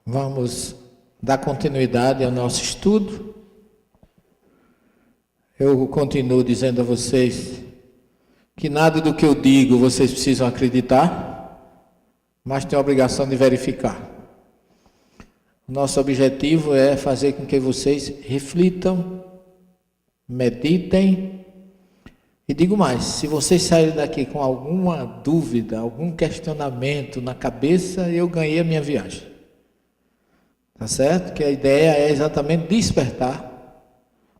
Vamos dar continuidade ao nosso estudo. Eu continuo dizendo a vocês que nada do que eu digo vocês precisam acreditar, mas têm a obrigação de verificar. Nosso objetivo é fazer com que vocês reflitam, meditem e digo mais, se vocês saírem daqui com alguma dúvida, algum questionamento na cabeça, eu ganhei a minha viagem. Tá certo? Que a ideia é exatamente despertar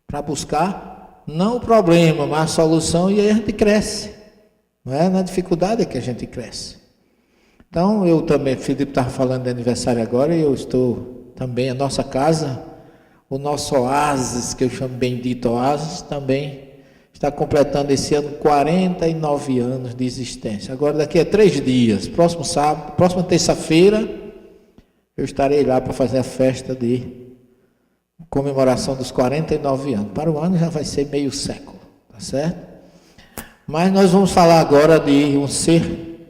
para buscar não o problema, mas a solução, e aí a gente cresce. Não é na dificuldade que a gente cresce. Então, eu também, Felipe estava falando de aniversário agora, e eu estou também, a nossa casa, o nosso oásis, que eu chamo bendito oásis, também está completando esse ano 49 anos de existência. Agora, daqui a 3 dias, próximo sábado, próxima terça-feira, eu estarei lá para fazer a festa de comemoração dos 49 anos. Para o ano já vai ser meio século, tá certo? Mas nós vamos falar agora de um ser,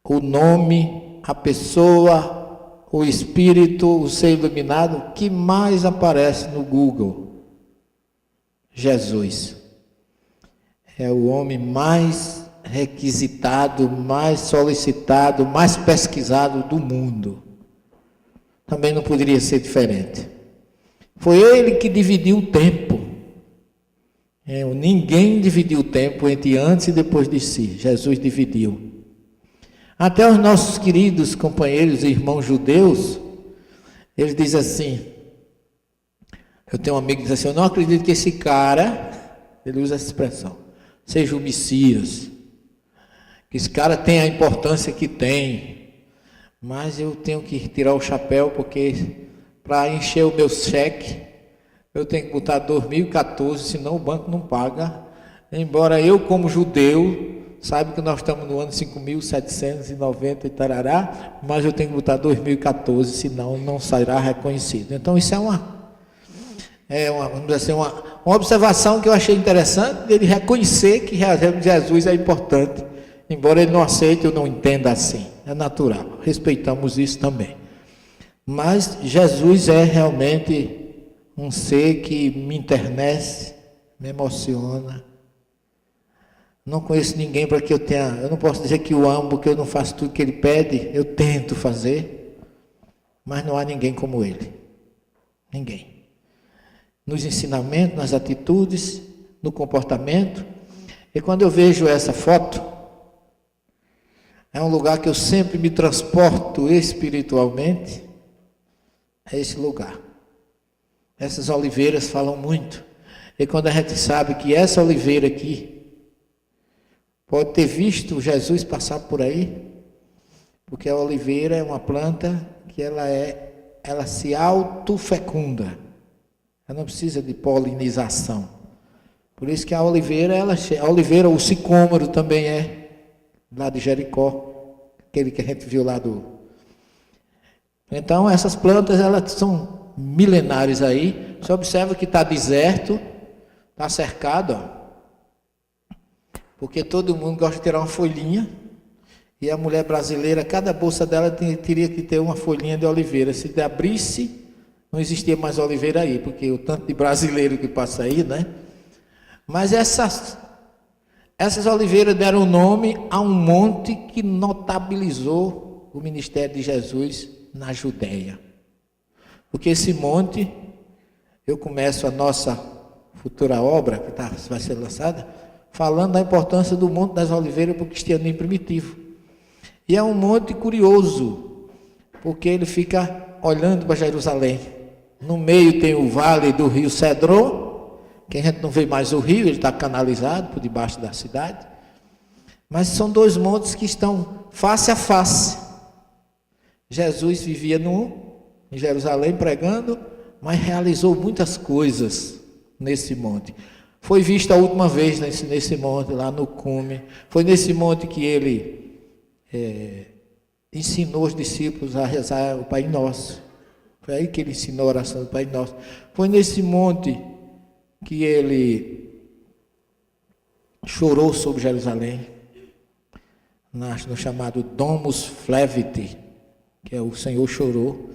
o nome, a pessoa, o espírito, o ser iluminado que mais aparece no Google. Jesus. É o homem mais requisitado, mais solicitado, mais pesquisado do mundo. Também não poderia ser diferente. Foi ele que dividiu o tempo. Ninguém dividiu o tempo entre antes e depois de si. Jesus dividiu. Até os nossos queridos companheiros e irmãos judeus, eles dizem assim, eu tenho um amigo que diz assim, eu não acredito que esse cara, ele usa essa expressão, seja o Messias, que esse cara tem a importância que tem, mas eu tenho que tirar o chapéu, porque para encher o meu cheque, eu tenho que botar 2014, senão o banco não paga, embora eu como judeu, saiba que nós estamos no ano 5.790 e tarará, mas eu tenho que botar 2014, senão não será reconhecido. Então isso é vamos dizer assim, uma observação que eu achei interessante, ele reconhecer que Jesus é importante, embora ele não aceite ou não entenda assim, é natural, respeitamos isso também. Mas Jesus é realmente um ser que me enternece, me emociona. Não conheço ninguém para que eu não posso dizer que o amo, porque eu não faço tudo que ele pede, eu tento fazer, mas não há ninguém como ele, ninguém. Nos ensinamentos, nas atitudes, no comportamento. E quando eu vejo essa foto, é um lugar que eu sempre me transporto espiritualmente, é esse lugar. Essas oliveiras falam muito. E quando a gente sabe que essa oliveira aqui pode ter visto Jesus passar por aí, porque a oliveira é uma planta que ela se autofecunda. Ela não precisa de polinização. Por isso que a oliveira, o sicômoro também é lá de Jericó, aquele que a gente viu lá do... Então, essas plantas, elas são milenares aí. Você observa que está deserto, está cercado, ó, porque todo mundo gosta de tirar uma folhinha, e a mulher brasileira, cada bolsa dela teria que ter uma folhinha de oliveira. Se abrisse, não existia mais oliveira aí, porque o tanto de brasileiro que passa aí, né? Mas essas oliveiras deram nome a um monte que notabilizou o ministério de Jesus na Judéia. Porque esse monte, eu começo a nossa futura obra, que vai ser lançada, falando da importância do Monte das Oliveiras para o cristianismo primitivo. E é um monte curioso, porque ele fica olhando para Jerusalém. No meio tem o vale do rio Cedron, que a gente não vê mais o rio, ele está canalizado por debaixo da cidade. Mas são 2 montes que estão face a face. Jesus vivia em Jerusalém pregando, mas realizou muitas coisas nesse monte. Foi visto a última vez nesse monte, lá no cume. Foi nesse monte que ele ensinou os discípulos a rezar o Pai Nosso. Foi aí que ele ensinou a oração do Pai Nosso. Foi nesse monte que ele chorou sobre Jerusalém, no chamado Domus Fleviti, que é o Senhor chorou.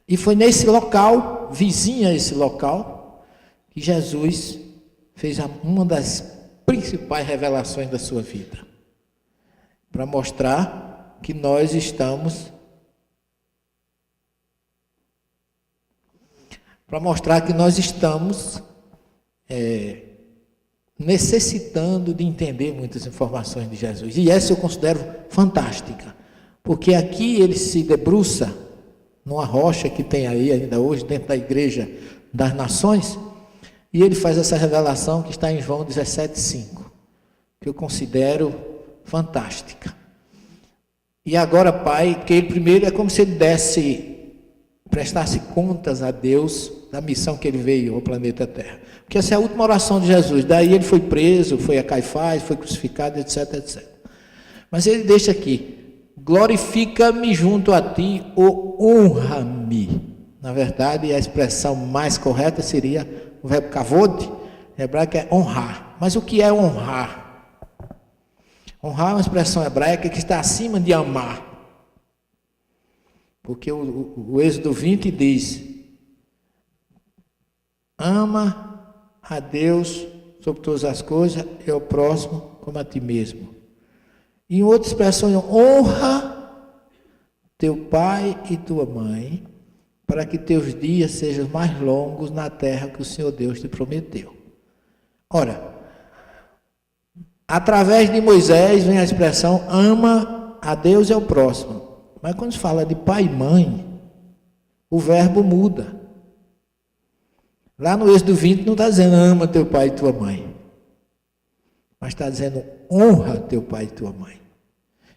E foi nesse local, vizinho a esse local, que Jesus fez uma das principais revelações da sua vida. Para mostrar que nós estamos... necessitando de entender muitas informações de Jesus. E essa eu considero fantástica. Porque aqui ele se debruça numa rocha que tem aí ainda hoje, dentro da Igreja das Nações, e ele faz essa revelação que está em João 17,5, que eu considero fantástica. E agora, Pai, porque ele primeiro é como se ele prestasse contas a Deus da missão que ele veio ao planeta Terra. Porque essa é a última oração de Jesus. Daí ele foi preso, foi a Caifás, foi crucificado, etc, etc. Mas ele deixa aqui: glorifica-me junto a ti, ou honra-me. Na verdade, a expressão mais correta seria o verbo kavod, em hebraico é honrar. Mas o que é honrar? Honrar é uma expressão hebraica que está acima de amar. Porque o Êxodo 20 diz: ama a Deus sobre todas as coisas e ao próximo como a ti mesmo. E em outra expressão, honra teu pai e tua mãe, para que teus dias sejam mais longos na terra que o Senhor Deus te prometeu. Ora, através de Moisés vem a expressão ama a Deus e ao próximo. Mas quando se fala de pai e mãe, o verbo muda. Lá no Êxodo 20 não está dizendo ama teu pai e tua mãe, mas está dizendo honra teu pai e tua mãe,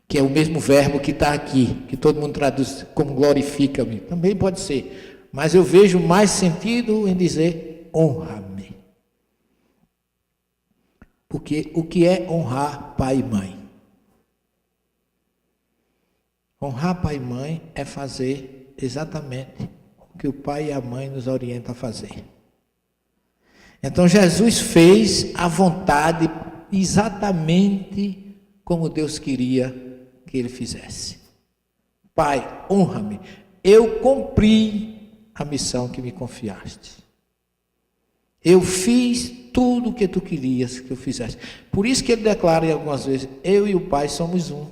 que é o mesmo verbo que está aqui, que todo mundo traduz como glorifica-me. Também pode ser, mas eu vejo mais sentido em dizer honra-me. Porque o que é honrar pai e mãe? Honrar pai e mãe é fazer exatamente o que o pai e a mãe nos orientam a fazer. Então Jesus fez a vontade exatamente como Deus queria que ele fizesse. Pai, honra-me. Eu cumpri a missão que me confiaste. Eu fiz tudo o que tu querias que eu fizesse. Por isso que ele declara algumas vezes: eu e o Pai somos um.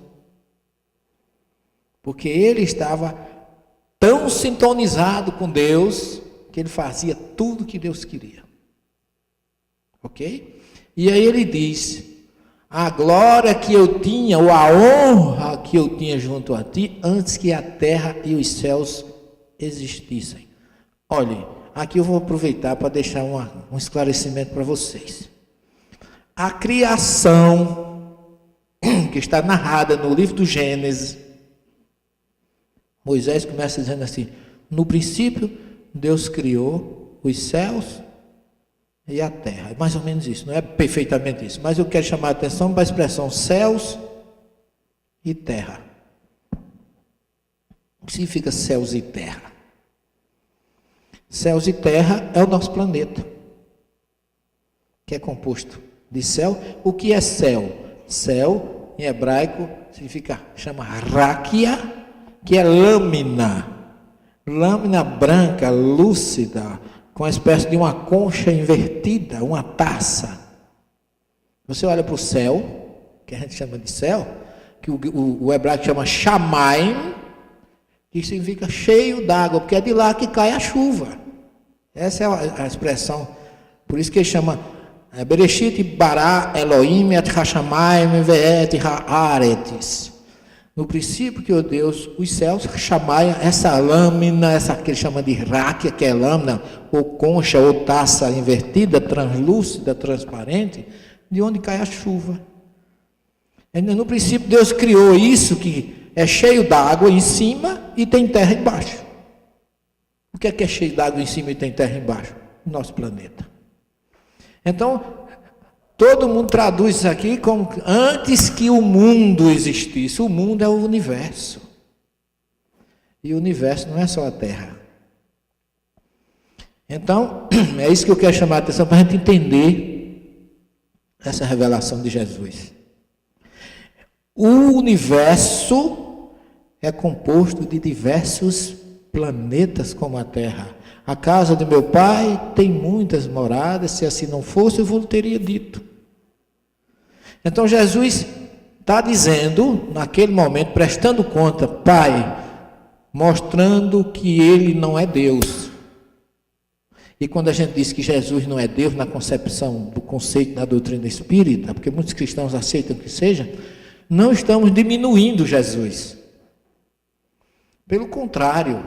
Porque ele estava tão sintonizado com Deus que ele fazia tudo o que Deus queria. Ok? E aí ele diz: a glória que eu tinha, ou a honra que eu tinha junto a ti, antes que a terra e os céus existissem. Olhem, aqui eu vou aproveitar para deixar um esclarecimento para vocês. A criação, que está narrada no livro do Gênesis, Moisés começa dizendo assim: no princípio Deus criou os céus e a terra. É mais ou menos isso, não é perfeitamente isso, mas eu quero chamar a atenção para a expressão céus e terra. O que significa céus e terra? Céus e terra é o nosso planeta, que é composto de céu. O que é céu? Céu, em hebraico, chama rakia, que é lâmina branca, lúcida, com uma espécie de uma concha invertida, uma taça. Você olha para o céu, que a gente chama de céu, que o hebraico chama shamayim, que significa cheio d'água, porque é de lá que cai a chuva. Essa é a expressão. Por isso que ele chama Bereshit bara Elohim et hashamayim ve'et haaretz. No princípio que, Deus, os céus, chamaia, essa lâmina, essa que ele chama de ráquia, que é lâmina, ou concha, ou taça invertida, translúcida, transparente, de onde cai a chuva. No princípio Deus criou isso, que é cheio d'água em cima e tem terra embaixo. O que é cheio d'água em cima e tem terra embaixo? O nosso planeta. Então, todo mundo traduz isso aqui como antes que o mundo existisse. O mundo é o universo. E o universo não é só a Terra. Então, é isso que eu quero chamar a atenção para a gente entender essa revelação de Jesus. O universo é composto de diversos planetas como a Terra. A casa de meu pai tem muitas moradas, se assim não fosse, eu vos teria dito. Então Jesus está dizendo, naquele momento, prestando conta, Pai, mostrando que Ele não é Deus. E quando a gente diz que Jesus não é Deus, na concepção do conceito da doutrina espírita, porque muitos cristãos aceitam que seja, não estamos diminuindo Jesus. Pelo contrário,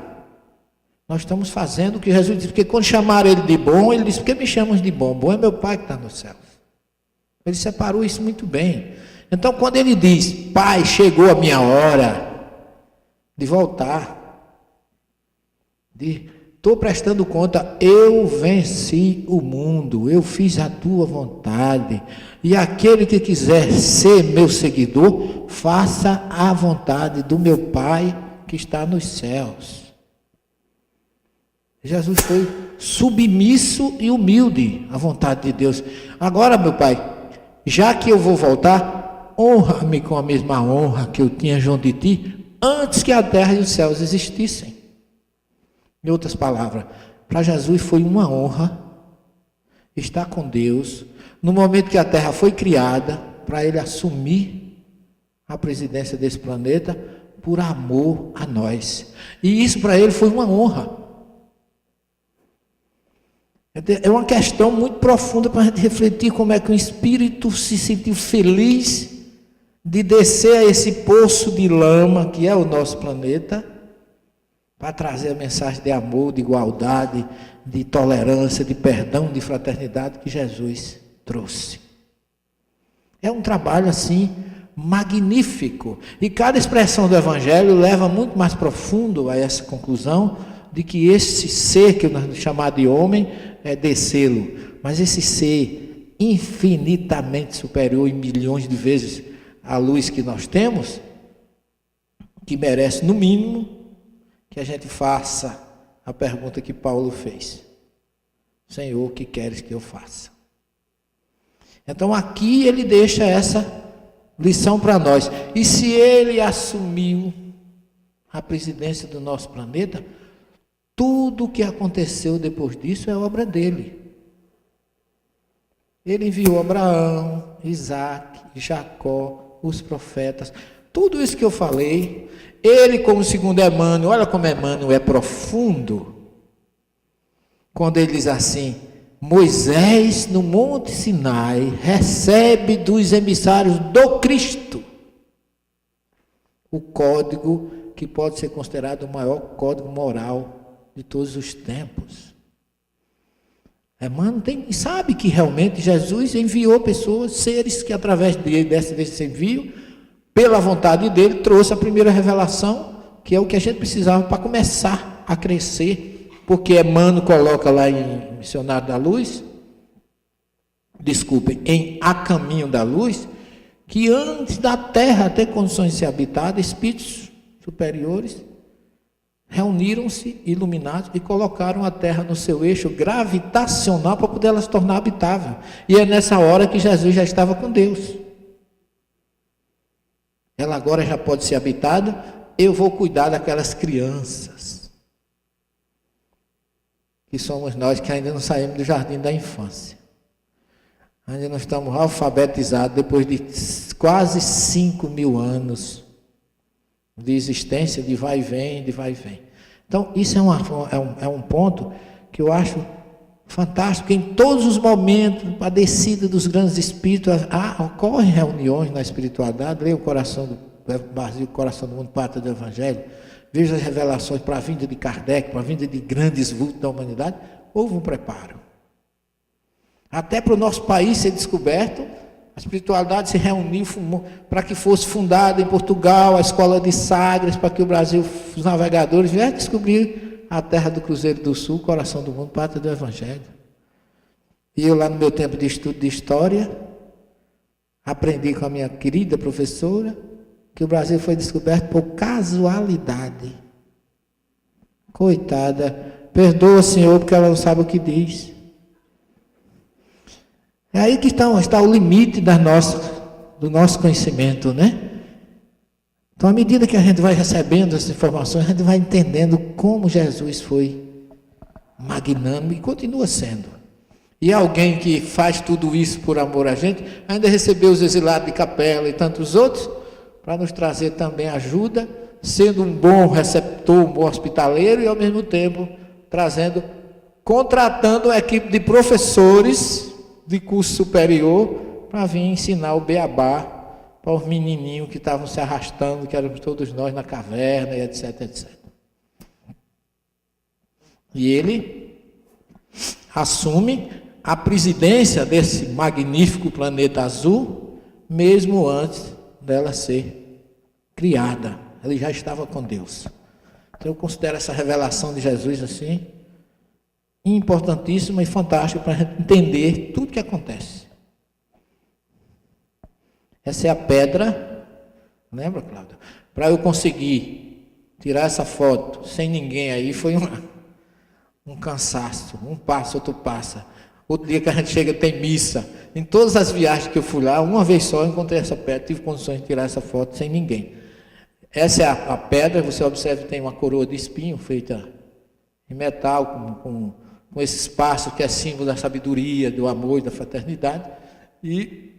nós estamos fazendo o que Jesus disse, porque quando chamaram Ele de bom, Ele disse, por que me chamam de bom? Bom é meu Pai que está no céu. Ele separou isso muito bem. Então, quando Ele diz, Pai, chegou a minha hora de voltar, estou prestando conta, eu venci o mundo, eu fiz a tua vontade, e aquele que quiser ser meu seguidor, faça a vontade do meu Pai que está nos céus. Jesus foi submisso e humilde à vontade de Deus. Agora, meu Pai, já que eu vou voltar, honra-me com a mesma honra que eu tinha junto de ti, antes que a terra e os céus existissem. Em outras palavras, para Jesus foi uma honra estar com Deus, no momento que a terra foi criada, para Ele assumir a presidência desse planeta, por amor a nós. E isso para Ele foi uma honra. É uma questão muito profunda para a gente refletir como é que o Espírito se sentiu feliz de descer a esse poço de lama que é o nosso planeta, para trazer a mensagem de amor, de igualdade, de tolerância, de perdão, de fraternidade que Jesus trouxe. É um trabalho assim magnífico. E cada expressão do Evangelho leva muito mais profundo a essa conclusão de que esse ser que nós chamamos de homem é descê-lo, mas esse ser infinitamente superior em milhões de vezes à luz que nós temos, que merece no mínimo que a gente faça a pergunta que Paulo fez: Senhor, o que queres que eu faça? Então aqui ele deixa essa lição para nós. E se ele assumiu a presidência do nosso planeta, tudo o que aconteceu depois disso é obra dele. Ele enviou Abraão, Isaac, Jacó, os profetas, tudo isso que eu falei. Ele, como segundo Emmanuel, olha como Emmanuel é profundo, quando ele diz assim: Moisés no Monte Sinai recebe dos emissários do Cristo o código que pode ser considerado o maior código moral de todos os tempos. Emmanuel sabe que realmente Jesus enviou pessoas, seres que através desse envio, pela vontade dele, trouxe a primeira revelação, que é o que a gente precisava para começar a crescer, porque Emmanuel coloca lá em Missionário da Luz, em A Caminho da Luz, que antes da Terra ter condições de ser habitada, espíritos superiores reuniram-se, iluminados, e colocaram a Terra no seu eixo gravitacional para poder ela se tornar habitável. E é nessa hora que Jesus já estava com Deus. Ela agora já pode ser habitada, eu vou cuidar daquelas crianças, que somos nós que ainda não saímos do jardim da infância. Ainda não estamos alfabetizados depois de quase 5.000 anos de existência, de vai e vem, de vai e vem. Então, isso é um ponto que eu acho fantástico, que em todos os momentos, a descida dos grandes espíritos, ocorrem reuniões na espiritualidade. Leia o Coração do Brasil, o Coração do Mundo, Pátria do Evangelho, veja as revelações para a vinda de Kardec, para a vinda de grandes vultos da humanidade. Houve um preparo. Até para o nosso país ser descoberto, a espiritualidade se reuniu para que fosse fundada em Portugal a escola de Sagres, para que o Brasil, os navegadores, viessem descobrir a terra do Cruzeiro do Sul, Coração do Mundo, Pátria do Evangelho. E eu lá no meu tempo de estudo de História, aprendi com a minha querida professora, que o Brasil foi descoberto por casualidade. Coitada, perdoa, Senhor, porque ela não sabe o que diz. É aí que está o limite do nosso conhecimento, né? Então, à medida que a gente vai recebendo essas informações, a gente vai entendendo como Jesus foi magnânimo e continua sendo. E alguém que faz tudo isso por amor a gente, ainda recebeu os exilados de Capela e tantos outros, para nos trazer também ajuda, sendo um bom receptor, um bom hospitaleiro e ao mesmo tempo contratando uma equipe de professores de curso superior para vir ensinar o beabá para os menininhos que estavam se arrastando, que éramos todos nós na caverna, e etc, etc. E ele assume a presidência desse magnífico planeta azul, mesmo antes dela ser criada. Ele já estava com Deus. Então eu considero essa revelação de Jesus assim, importantíssima e fantástica para a gente entender tudo que acontece. Essa é a pedra, lembra, Cláudio? Para eu conseguir tirar essa foto sem ninguém aí, foi um cansaço. Um passa, outro passa. Outro dia que a gente chega tem missa. Em todas as viagens que eu fui lá, uma vez só eu encontrei essa pedra, tive condições de tirar essa foto sem ninguém. Essa é a pedra, você observa, tem uma coroa de espinho feita em metal, com esse espaço que é símbolo da sabedoria, do amor e da fraternidade. E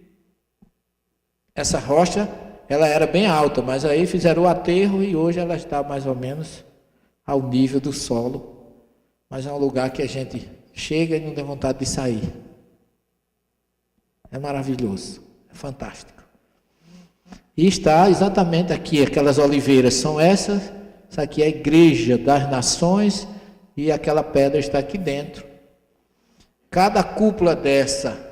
essa rocha, ela era bem alta, mas aí fizeram o aterro e hoje ela está mais ou menos ao nível do solo. Mas é um lugar que a gente chega e não tem vontade de sair. É maravilhoso, é fantástico. E está exatamente aqui, aquelas oliveiras são essas, essa aqui é a igreja das nações e aquela pedra está aqui dentro. Cada cúpula dessa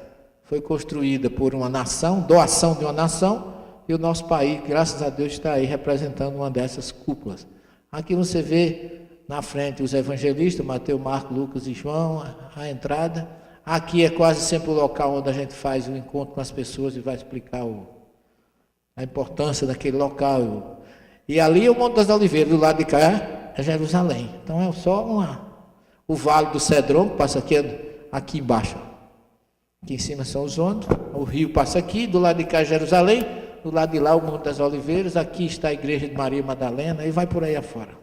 foi construída por uma nação, doação de uma nação, e o nosso país, graças a Deus, está aí representando uma dessas cúpulas. Aqui você vê na frente os evangelistas, Mateus, Marcos, Lucas e João, a entrada. Aqui é quase sempre o local onde a gente faz o encontro com as pessoas e vai explicar a importância daquele local. E ali é o Monte das Oliveiras, do lado de cá é Jerusalém. Então é só o Vale do Cedron, que passa aqui embaixo. Aqui em cima são os ônibus, o rio passa aqui, do lado de cá é Jerusalém, do lado de lá o Monte das Oliveiras, aqui está a igreja de Maria Madalena, e vai por aí afora.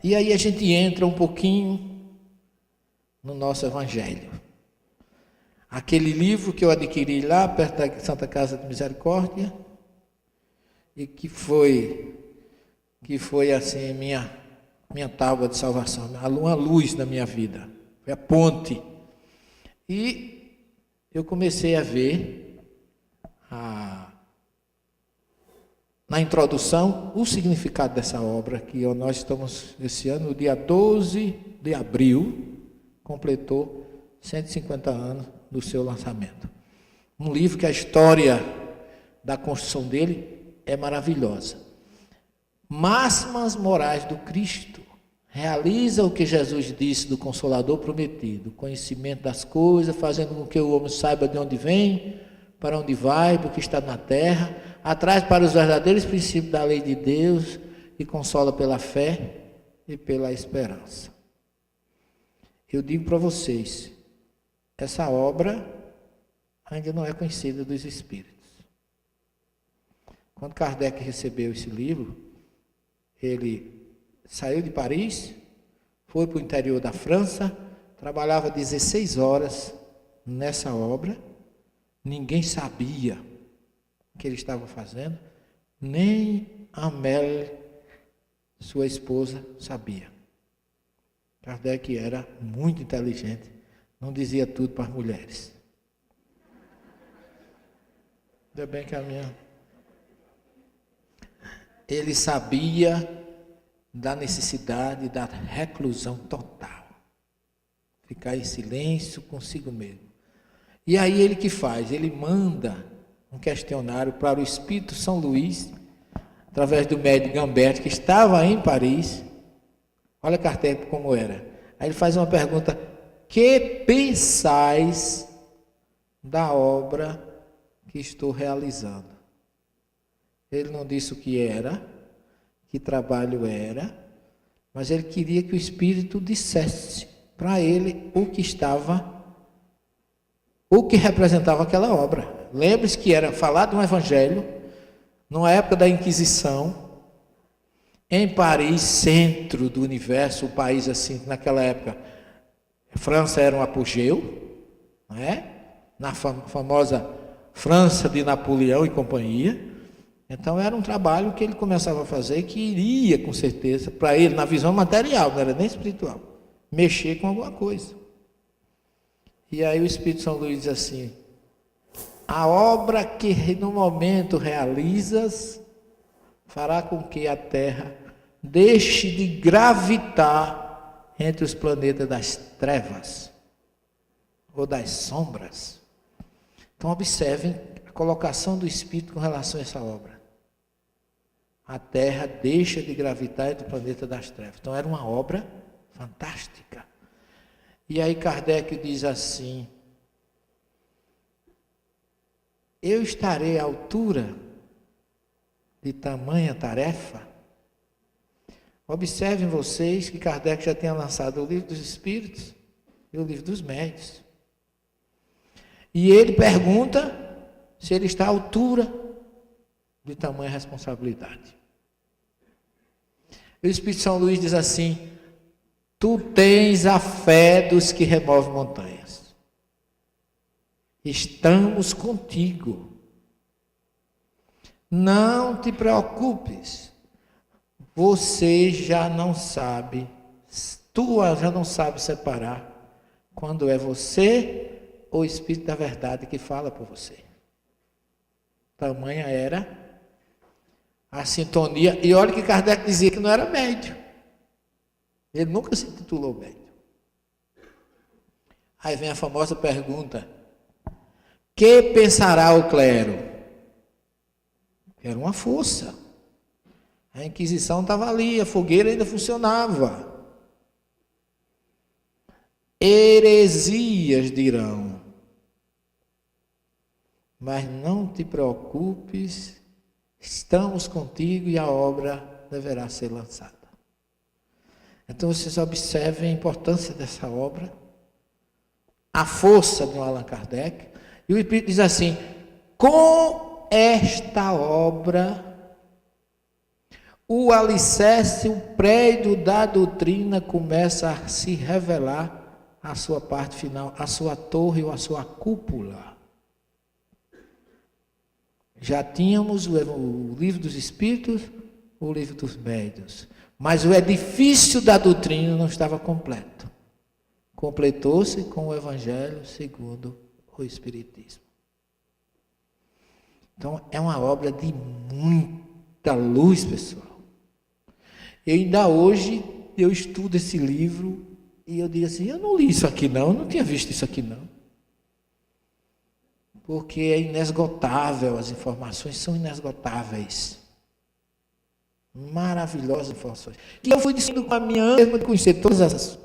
E aí a gente entra um pouquinho no nosso Evangelho. Aquele livro que eu adquiri lá, perto da Santa Casa de Misericórdia, e que foi assim, minha tábua de salvação, uma luz na minha vida, foi a ponte. E eu comecei a ver, na introdução, o significado dessa obra, que nós estamos, esse ano, no dia 12 de abril, completou 150 anos do seu lançamento. Um livro que a história da construção dele é maravilhosa. Máximas morais do Cristo. Realiza o que Jesus disse do Consolador prometido. Conhecimento das coisas, fazendo com que o homem saiba de onde vem, para onde vai, porque está na terra. Atraz para os verdadeiros princípios da lei de Deus e consola pela fé e pela esperança. Eu digo para vocês, essa obra ainda não é conhecida dos Espíritos. Quando Kardec recebeu esse livro, ele saiu de Paris, foi para o interior da França, trabalhava 16 horas nessa obra, ninguém sabia o que ele estava fazendo, nem Amélie, sua esposa, sabia. Kardec era muito inteligente, não dizia tudo para as mulheres. Ainda bem que ele sabia da necessidade da reclusão total. Ficar em silêncio consigo mesmo. E aí ele que faz? Ele manda um questionário para o Espírito São Luís, através do médium Gambert, que estava em Paris. Olha Kardec como era. Aí ele faz uma pergunta: que pensais da obra que estou realizando? Ele não disse o que era, que trabalho era, mas ele queria que o Espírito dissesse para ele o que estava o que representava aquela obra. Lembre-se que era falado um evangelho, numa época da Inquisição, em Paris, centro do universo, o país assim, naquela época, a França era um apogeu, não é? Na famosa França de Napoleão e companhia. Então era um trabalho que ele começava a fazer, que iria, com certeza, para ele, na visão material, não era nem espiritual, mexer com alguma coisa. E aí o Espírito São Luís diz assim: a obra que no momento realizas fará com que a Terra deixe de gravitar entre os planetas das trevas ou das sombras. Então observem a colocação do Espírito com relação a essa obra. A Terra deixa de gravitar entre o planeta das trevas. Então era uma obra fantástica. E aí Kardec diz assim: eu estarei à altura de tamanha tarefa? Observem vocês que Kardec já tinha lançado o Livro dos Espíritos e o Livro dos Médiuns. E ele pergunta se ele está à altura de tamanha responsabilidade. E o Espírito São Luís diz assim: tu tens a fé dos que removem montanhas. Estamos contigo. Não te preocupes. Você já não sabe, tu já não sabe separar quando é você ou o Espírito da Verdade que fala por você. Tamanha era a sintonia. E olha que Kardec dizia que não era médium. Ele nunca se intitulou médium. Aí vem a famosa pergunta: que pensará o clero? Era uma força. A Inquisição estava ali, a fogueira ainda funcionava. Heresias dirão, mas não te preocupes, estamos contigo e a obra deverá ser lançada. Então vocês observem a importância dessa obra, a força de Allan Kardec. E o Espírito diz assim: com esta obra, o alicerce, o prédio da doutrina começa a se revelar a sua parte final, a sua torre ou a sua cúpula. Já tínhamos o Livro dos Espíritos, o Livro dos Médiuns, mas o edifício da doutrina não estava completo. Completou-se com o Evangelho segundo o Espiritismo. Então é uma obra de muita luz, pessoal. E ainda hoje eu estudo esse livro e eu digo assim: eu não li isso aqui não, eu não tinha visto isso aqui não. Porque é inesgotável, as informações são inesgotáveis. Maravilhosas informações. E eu fui dizendo com a minha ânima de conhecer todas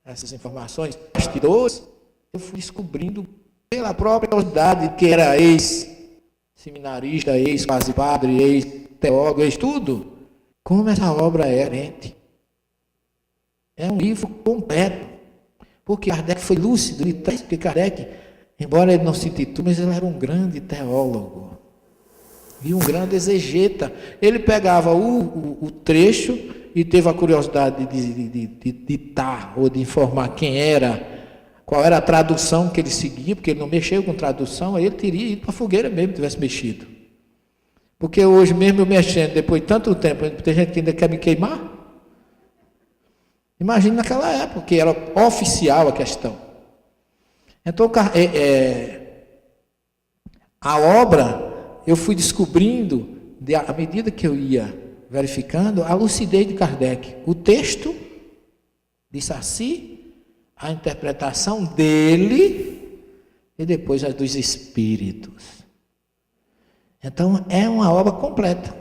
essas informações, bastidores, eu fui descobrindo pela própria curiosidade, que era ex-seminarista, ex-quase-padre, ex-teólogo, ex-tudo, como essa obra é herente. É um livro completo. Porque Kardec foi lúcido, porque Kardec, embora ele não se intitule, mas ele era um grande teólogo e um grande exegeta. Ele pegava o trecho e teve a curiosidade de ditar ou de informar quem era, qual era a tradução que ele seguia, porque ele não mexeu com tradução, aí ele teria ido para a fogueira mesmo, tivesse mexido. Porque hoje mesmo eu mexendo, depois de tanto tempo, tem gente que ainda quer me queimar. Imagine naquela época, que era oficial a questão. Então, a obra, eu fui descobrindo, à medida que eu ia verificando, a lucidez de Kardec. O texto de Saci, a interpretação dele e depois a dos espíritos. Então, é uma obra completa.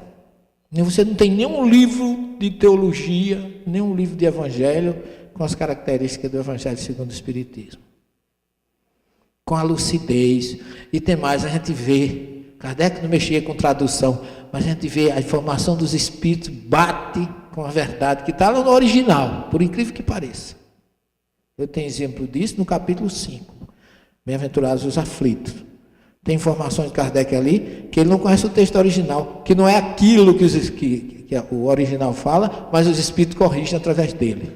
Você não tem nenhum livro de teologia, nenhum livro de evangelho com as características do Evangelho segundo o Espiritismo. Com a lucidez. E tem mais, a gente vê, Kardec não mexia com tradução, mas a gente vê a informação dos Espíritos bate com a verdade que está lá no original, por incrível que pareça. Eu tenho exemplo disso no capítulo 5. Bem-aventurados os aflitos. Tem informações de Kardec ali que ele não conhece o texto original, que não é aquilo que o original fala, mas os espíritos corrigem através dele.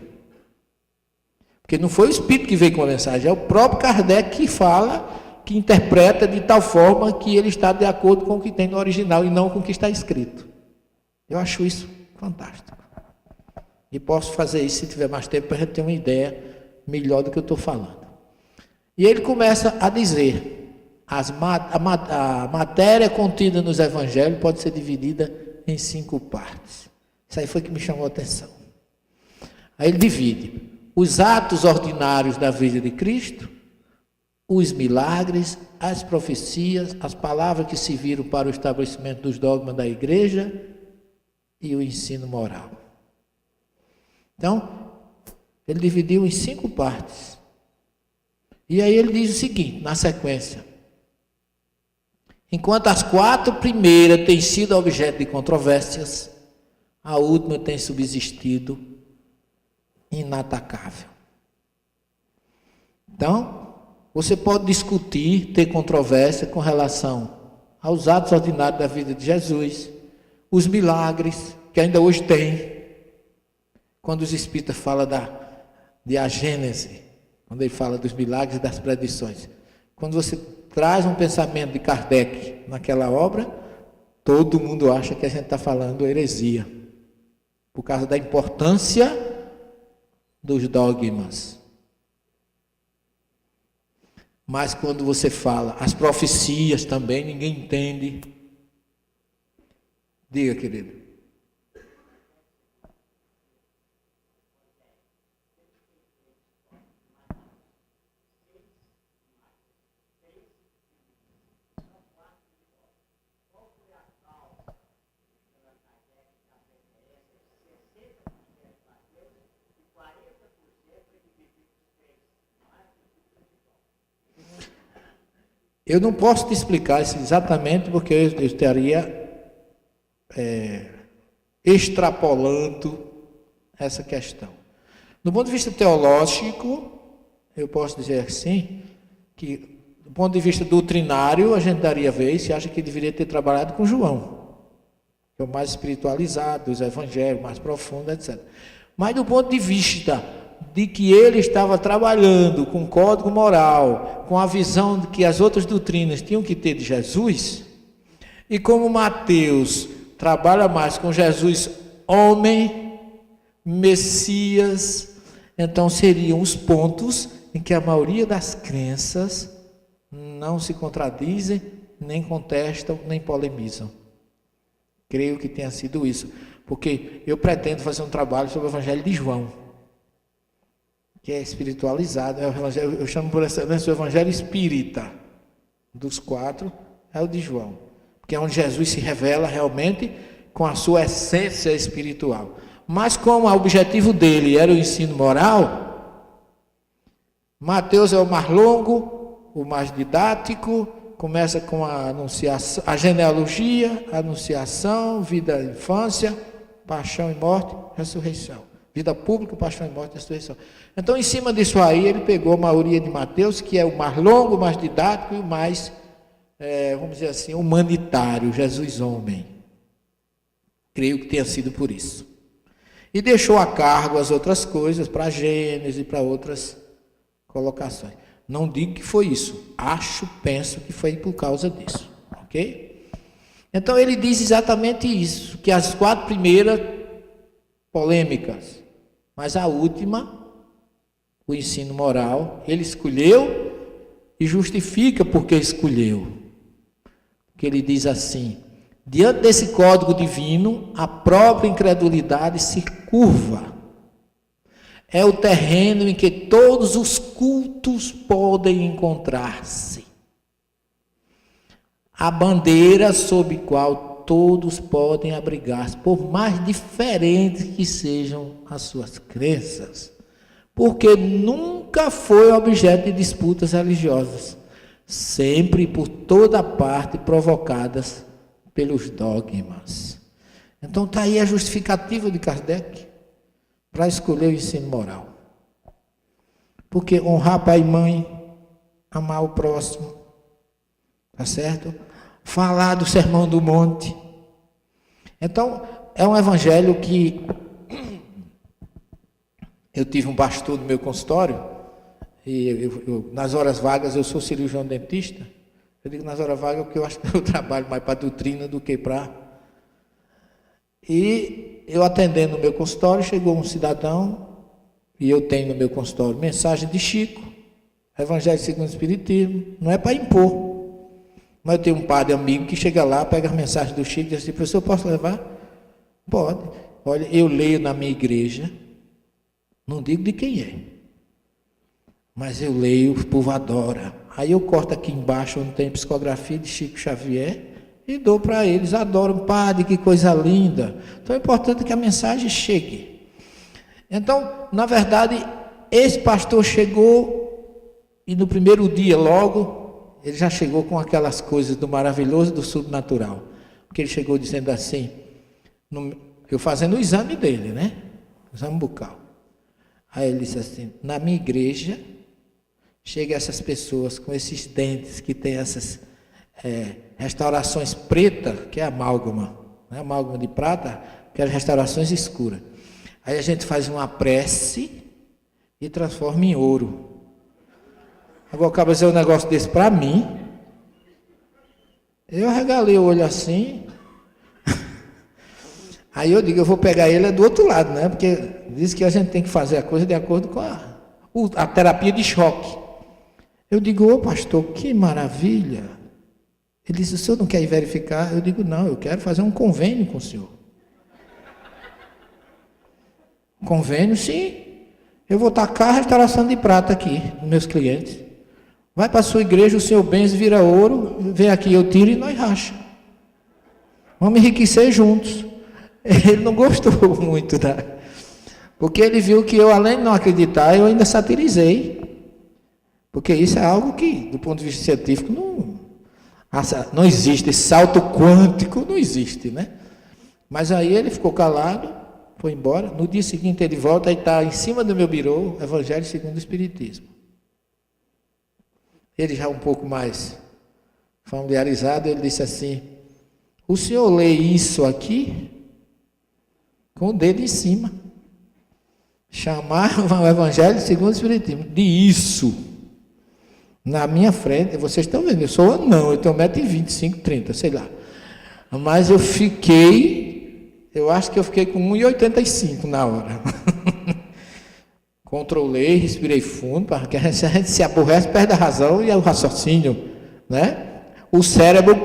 Porque não foi o espírito que veio com a mensagem, é o próprio Kardec que fala, que interpreta de tal forma que ele está de acordo com o que tem no original e não com o que está escrito. Eu acho isso fantástico. E posso fazer isso se tiver mais tempo para a gente ter uma ideia melhor do que eu estou falando. E ele começa a dizer, a matéria contida nos evangelhos pode ser dividida em 5 partes. Isso aí foi que me chamou a atenção. Aí ele divide os atos ordinários da vida de Cristo, os milagres, as profecias, as palavras que serviram para o estabelecimento dos dogmas da igreja e o ensino moral. Então, ele dividiu em 5 partes. E aí ele diz o seguinte, na sequência: enquanto as 4 primeiras têm sido objeto de controvérsias, a última tem subsistido inatacável. Então, você pode discutir, ter controvérsia com relação aos atos ordinários da vida de Jesus, os milagres, que ainda hoje tem. Quando os espíritas falam de a Gênese, quando ele fala dos milagres e das predições, quando você traz um pensamento de Kardec naquela obra, todo mundo acha que a gente está falando heresia, por causa da importância dos dogmas. Mas quando você fala as profecias também, ninguém entende. Diga, querido. Eu não posso te explicar isso exatamente, porque eu estaria extrapolando essa questão. Do ponto de vista teológico, eu posso dizer assim, que do ponto de vista doutrinário, a gente daria vez se acha que deveria ter trabalhado com João, que é o mais espiritualizado dos evangelhos, mais profundo, etc. Mas do ponto de vista de que ele estava trabalhando com código moral, com a visão de que as outras doutrinas tinham que ter de Jesus, e como Mateus trabalha mais com Jesus homem, Messias, então seriam os pontos em que a maioria das crenças não se contradizem, nem contestam, nem polemizam. Creio que tenha sido isso, porque eu pretendo fazer um trabalho sobre o Evangelho de João, que é espiritualizado, eu chamo por excelência o Evangelho espírita, dos 4, é o de João, que é onde Jesus se revela realmente com a sua essência espiritual. Mas como o objetivo dele era o ensino moral, Mateus é o mais longo, o mais didático, começa com a anunciação, a genealogia, a anunciação, vida e infância, paixão e morte, ressurreição. Vida pública, paixão e morte, ressurreição. Então, em cima disso aí, ele pegou a maioria de Mateus, que é o mais longo, o mais didático e o mais, vamos dizer assim, humanitário, Jesus homem. Creio que tenha sido por isso. E deixou a cargo as outras coisas, para Gênesis e para outras colocações. Não digo que foi isso. Penso que foi por causa disso. Ok? Então, ele diz exatamente isso, que as 4 primeiras polêmicas, mas a última, o ensino moral, ele escolheu e justifica porque escolheu. Que ele diz assim: diante desse código divino, a própria incredulidade se curva. É o terreno em que todos os cultos podem encontrar-se. A bandeira sob qual todos podem abrigar-se, por mais diferentes que sejam as suas crenças, porque nunca foi objeto de disputas religiosas, sempre e por toda parte provocadas pelos dogmas. Então está aí a justificativa de Kardec para escolher o ensino moral. Porque honrar pai e mãe, amar o próximo, tá certo? Falar do Sermão do Monte. Então, é um evangelho que eu tive um pastor no meu consultório, e nas horas vagas eu sou cirurgião dentista. Eu digo nas horas vagas porque eu acho que eu trabalho mais para doutrina do que para... E eu atendendo no meu consultório, chegou um cidadão, e eu tenho no meu consultório mensagem de Chico, Evangelho segundo o Espiritismo, não é para impor. Mas eu tenho um padre amigo que chega lá, pega as mensagens do Chico e diz assim: professor, posso levar? Pode. Olha, eu leio na minha igreja, não digo de quem é, mas eu leio, o povo adora. Aí eu corto aqui embaixo onde tem psicografia de Chico Xavier e dou para eles. Adoram, padre, que coisa linda. Então é importante que a mensagem chegue. Então, na verdade, esse pastor chegou e no primeiro dia logo, ele já chegou com aquelas coisas do maravilhoso e do sobrenatural. Porque ele chegou dizendo assim, eu fazendo o exame dele, né? O exame bucal. Aí ele disse assim: na minha igreja, chega essas pessoas com esses dentes que tem essas restaurações pretas, que é amálgama, né? Amálgama de prata, que é as restaurações escuras. Aí a gente faz uma prece e transforma em ouro. Agora acaba de dizer um negócio desse para mim. Eu regalei o olho assim. Aí eu digo, eu vou pegar ele do outro lado, né? Porque diz que a gente tem que fazer a coisa de acordo com a terapia de choque. Eu digo: ô pastor, que maravilha. Ele disse: o senhor não quer ir verificar? Eu digo: não, eu quero fazer um convênio com o senhor. Convênio, sim. Eu vou tacar a restauração de prata aqui, nos meus clientes. Vai para a sua igreja, o senhor benze, vira ouro, vem aqui, eu tiro e nós racha. Vamos enriquecer juntos. Ele não gostou muito, porque ele viu que eu, além de não acreditar, eu ainda satirizei. Porque isso é algo que, do ponto de vista científico, não existe. Esse salto quântico não existe, né? Mas aí ele ficou calado, foi embora. No dia seguinte ele volta e está em cima do meu birô, Evangelho segundo o Espiritismo. Ele já um pouco mais familiarizado, ele disse assim: o senhor lê isso aqui com o dedo em cima. Chamava o Evangelho segundo o Espiritismo de isso. Na minha frente, vocês estão vendo, eu sou anão, eu tenho 1,25 m, 30, sei lá. Mas eu acho que eu fiquei com 1,85 m na hora. Controlei, respirei fundo, porque a gente se aborrece, perde a razão e o raciocínio, né? O cérebro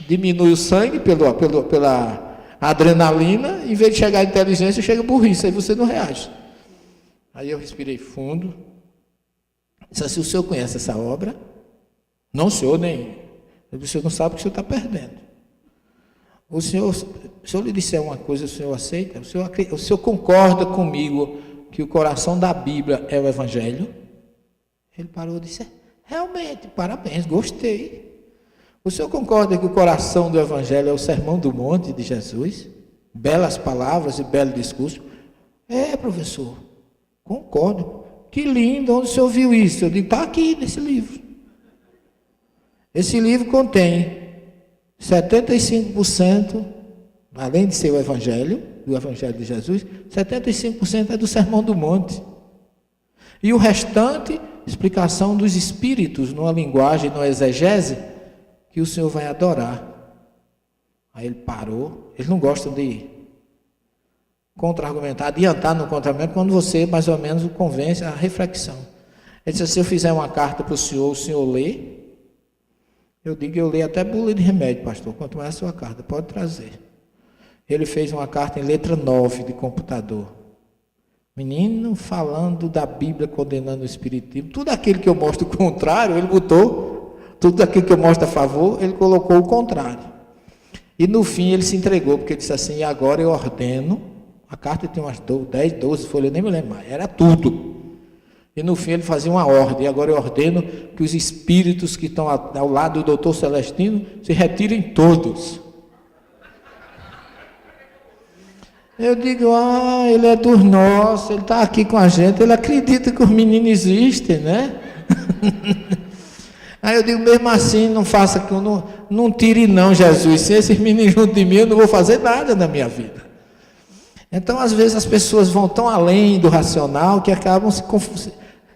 diminui o sangue pela adrenalina, em vez de chegar a inteligência, chega a burrice, aí você não reage. Aí eu respirei fundo. Disse assim: o senhor conhece essa obra? Não, senhor, nem. O senhor não sabe o que o senhor está perdendo. Se eu lhe disser uma coisa, o senhor aceita? O senhor concorda comigo que o coração da Bíblia é o Evangelho? Ele parou e disse: realmente, parabéns, gostei. O senhor concorda que o coração do Evangelho é o Sermão do Monte de Jesus? Belas palavras e belo discurso. É, professor, concordo. Que lindo, onde o senhor viu isso? Eu digo: está aqui nesse livro. Esse livro contém 75%, além de ser o Evangelho, do Evangelho de Jesus, 75% é do Sermão do Monte. E o restante, explicação dos Espíritos, numa linguagem, numa exegese, que o senhor vai adorar. Aí ele parou. Eles não gostam de contra-argumentar, adiantar no contra-argumento, quando você mais ou menos o convence a reflexão. Ele disse: se eu fizer uma carta para o senhor lê? Eu digo: eu leio até bula de remédio, pastor, quanto mais a sua carta, pode trazer. Ele fez uma carta em letra 9 de computador. Menino falando da Bíblia, condenando o Espiritismo. Tudo aquilo que eu mostro o contrário, ele botou. Tudo aquilo que eu mostro a favor, ele colocou o contrário. E no fim ele se entregou, porque ele disse assim: e agora eu ordeno. A carta tem umas 10, 12 folhas, eu nem me lembro mais. Era tudo. E no fim ele fazia uma ordem: agora eu ordeno que os espíritos que estão ao lado do doutor Celestino se retirem todos. Eu digo: ele é dos nossos, ele está aqui com a gente, ele acredita que os meninos existem, né? Aí eu digo, mesmo assim, não faça, não tire não, Jesus. Se esses meninos junto de mim, eu não vou fazer nada na minha vida. Então, às vezes, as pessoas vão tão além do racional que acabam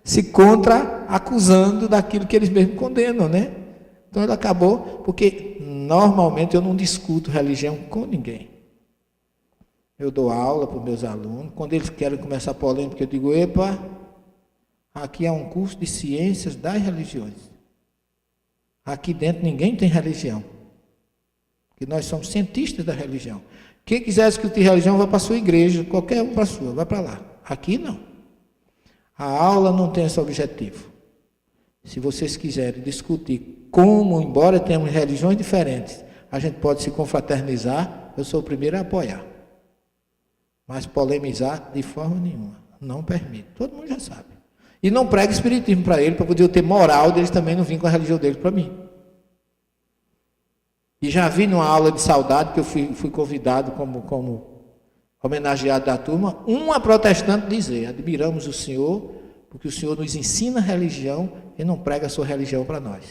se contra-acusando daquilo que eles mesmos condenam, né? Então, ele acabou, porque normalmente eu não discuto religião com ninguém. Eu dou aula para os meus alunos. Quando eles querem começar polêmica, eu digo, epa, aqui é um curso de ciências das religiões. Aqui dentro ninguém tem religião. Porque nós somos cientistas da religião. Quem quiser discutir religião, vai para a sua igreja, qualquer um para a sua, vai para lá. Aqui não. A aula não tem esse objetivo. Se vocês quiserem discutir como, embora tenhamos religiões diferentes, a gente pode se confraternizar, eu sou o primeiro a apoiar. Mas polemizar de forma nenhuma. Não permito. Todo mundo já sabe. E não prego espiritismo para ele, para poder eu ter moral deles também não vir com a religião deles para mim. E já vi numa aula de saudade, que eu fui convidado como homenageado da turma, uma protestante dizer, admiramos o senhor, porque o senhor nos ensina a religião e não prega a sua religião para nós.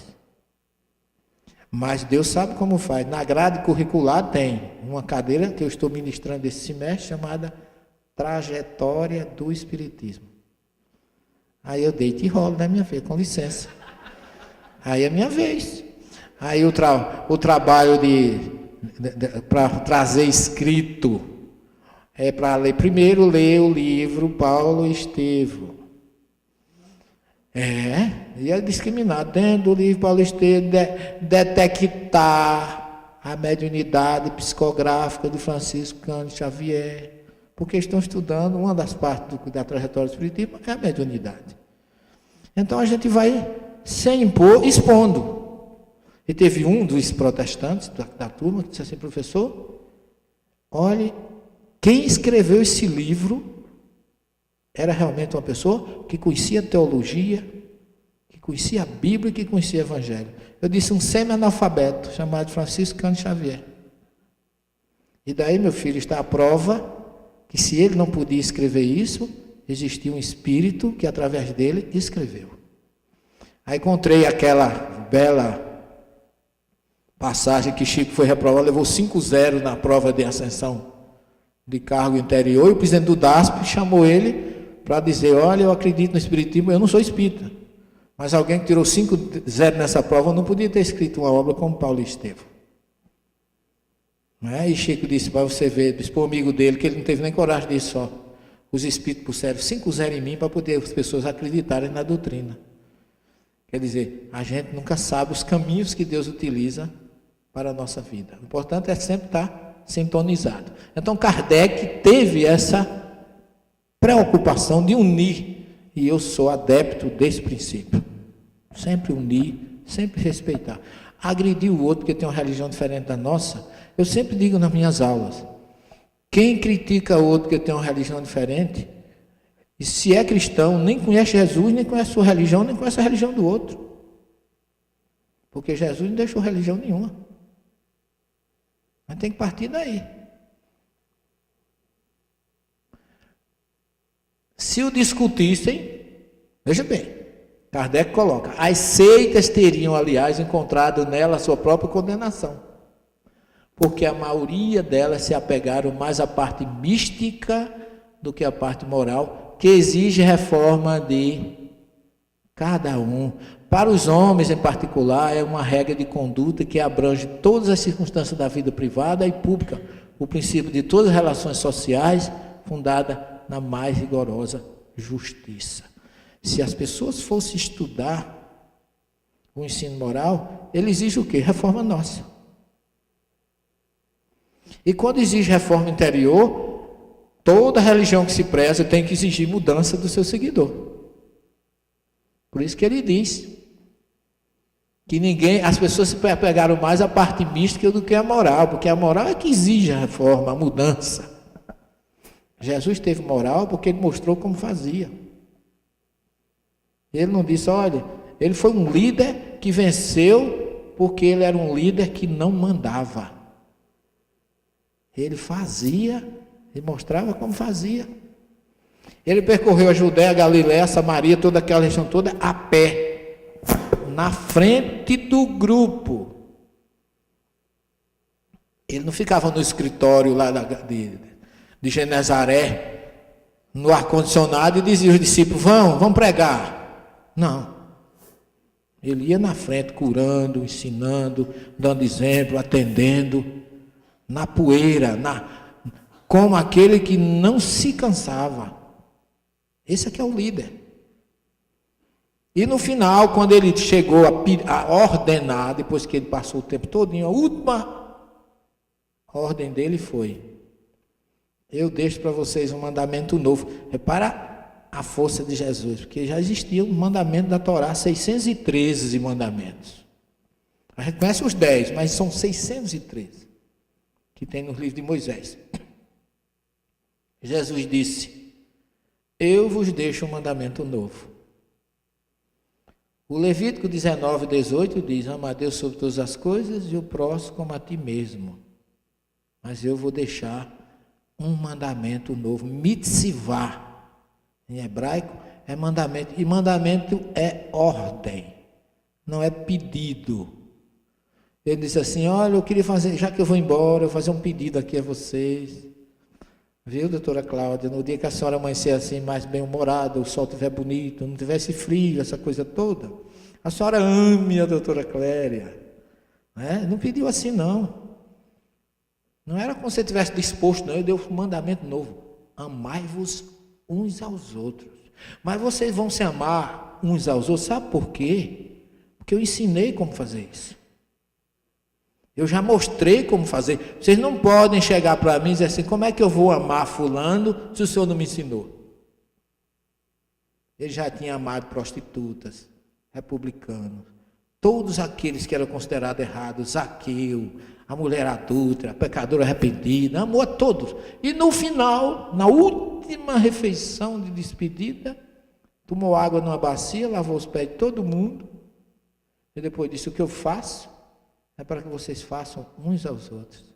Mas Deus sabe como faz. Na grade curricular tem uma cadeira que eu estou ministrando esse semestre, chamada Trajetória do Espiritismo. Aí eu deito e rolo, né, minha filha? Com licença. Aí é minha vez. Aí o trabalho para trazer escrito é para ler. Primeiro ler o livro Paulo Estevam. E é discriminado. Dentro do livro Paulo Estevam, detectar a mediunidade psicográfica de Francisco Cândido Xavier. Porque estão estudando, uma das partes da trajetória espiritismo é a mediunidade. Então a gente vai, sem impor, expondo. E teve um dos protestantes da turma que disse assim, professor, olhe, quem escreveu esse livro era realmente uma pessoa que conhecia teologia, que conhecia a Bíblia e que conhecia o Evangelho. Eu disse um semi-analfabeto chamado Francisco Cândido Xavier. E daí, meu filho, está a prova que se ele não podia escrever isso, existia um espírito que através dele escreveu. Aí encontrei aquela bela passagem que Chico foi reprovado, levou 5-0 na prova de ascensão de cargo interior, e o presidente do DASP chamou ele para dizer, olha, eu acredito no espiritismo, eu não sou espírita, mas alguém que tirou 5-0 nessa prova não podia ter escrito uma obra como Paulo Estevam. Não é? E Chico disse, para você ver, disse para o amigo dele, que ele não teve nem coragem disso só, os espíritos puseram 5-0 em mim para poder as pessoas acreditarem na doutrina. Quer dizer, a gente nunca sabe os caminhos que Deus utiliza para a nossa vida. O importante é sempre estar sintonizado. Então Kardec teve essa preocupação de unir, e eu sou adepto desse princípio. Sempre unir, sempre respeitar. Agredir o outro porque tem uma religião diferente da nossa, eu sempre digo nas minhas aulas, quem critica o outro que tem uma religião diferente, e se é cristão, nem conhece Jesus, nem conhece a sua religião, nem conhece a religião do outro. Porque Jesus não deixou religião nenhuma. Mas tem que partir daí. Se o discutissem, veja bem, Kardec coloca, as seitas teriam, aliás, encontrado nela a sua própria condenação. Porque a maioria delas se apegaram mais à parte mística do que à parte moral, que exige reforma de cada um. Para os homens, em particular, é uma regra de conduta que abrange todas as circunstâncias da vida privada e pública, o princípio de todas as relações sociais, fundada na mais rigorosa justiça. Se as pessoas fossem estudar o ensino moral, ele exige o quê? Reforma nossa. E quando exige reforma interior, toda religião que se preza tem que exigir mudança do seu seguidor. Por isso que ele diz que as pessoas se pegaram mais a parte mística do que a moral, porque a moral é que exige a reforma, a mudança. Jesus teve moral porque ele mostrou como fazia. Ele não disse, olha, ele foi um líder que venceu porque ele era um líder que não mandava. Ele fazia, ele mostrava como fazia. Ele percorreu a Judéia, a Galiléia, a Samaria, toda aquela região toda a pé. na frente do grupo. Ele não ficava no escritório lá de Genezaré, no ar-condicionado, e dizia aos discípulos, vamos pregar. Não. Ele ia na frente, curando, ensinando, dando exemplo, atendendo, na poeira, como aquele que não se cansava. Esse aqui é o líder. E no final, quando ele chegou a ordenar, depois que ele passou o tempo todinho, a última ordem dele foi: eu deixo para vocês um mandamento novo. Repara a força de Jesus, porque já existia um mandamento da Torá, 613 mandamentos. A gente conhece os 10, mas são 613 que tem no livro de Moisés. Jesus disse: eu vos deixo um mandamento novo. O Levítico 19, 18 diz: ama a Deus sobre todas as coisas e o próximo como a ti mesmo. Mas eu vou deixar um mandamento novo, mitzvah. Em hebraico é mandamento, e mandamento é ordem, não é pedido. Ele disse assim: olha, eu queria fazer, já que eu vou embora, eu vou fazer um pedido aqui a vocês. Viu, doutora Cláudia, no dia que a senhora amanhecer assim, mais bem-humorada, o sol estiver bonito, não tivesse frio, essa coisa toda, a senhora ame a doutora Cléria. Não pediu assim, não. Não era como se você estivesse disposto, não. Eu dei um mandamento novo: amai-vos uns aos outros. Mas vocês vão se amar uns aos outros, sabe por quê? Porque eu ensinei como fazer isso. Eu já mostrei como fazer. Vocês não podem chegar para mim e dizer assim: como é que eu vou amar fulano se o senhor não me ensinou? Ele já tinha amado prostitutas, republicanos, todos aqueles que eram considerados errados, Zaqueu, a mulher adulta, a pecadora arrependida, amou a todos. E no final, na última refeição de despedida, tomou água numa bacia, lavou os pés de todo mundo, e depois disse: o que eu faço é para que vocês façam uns aos outros.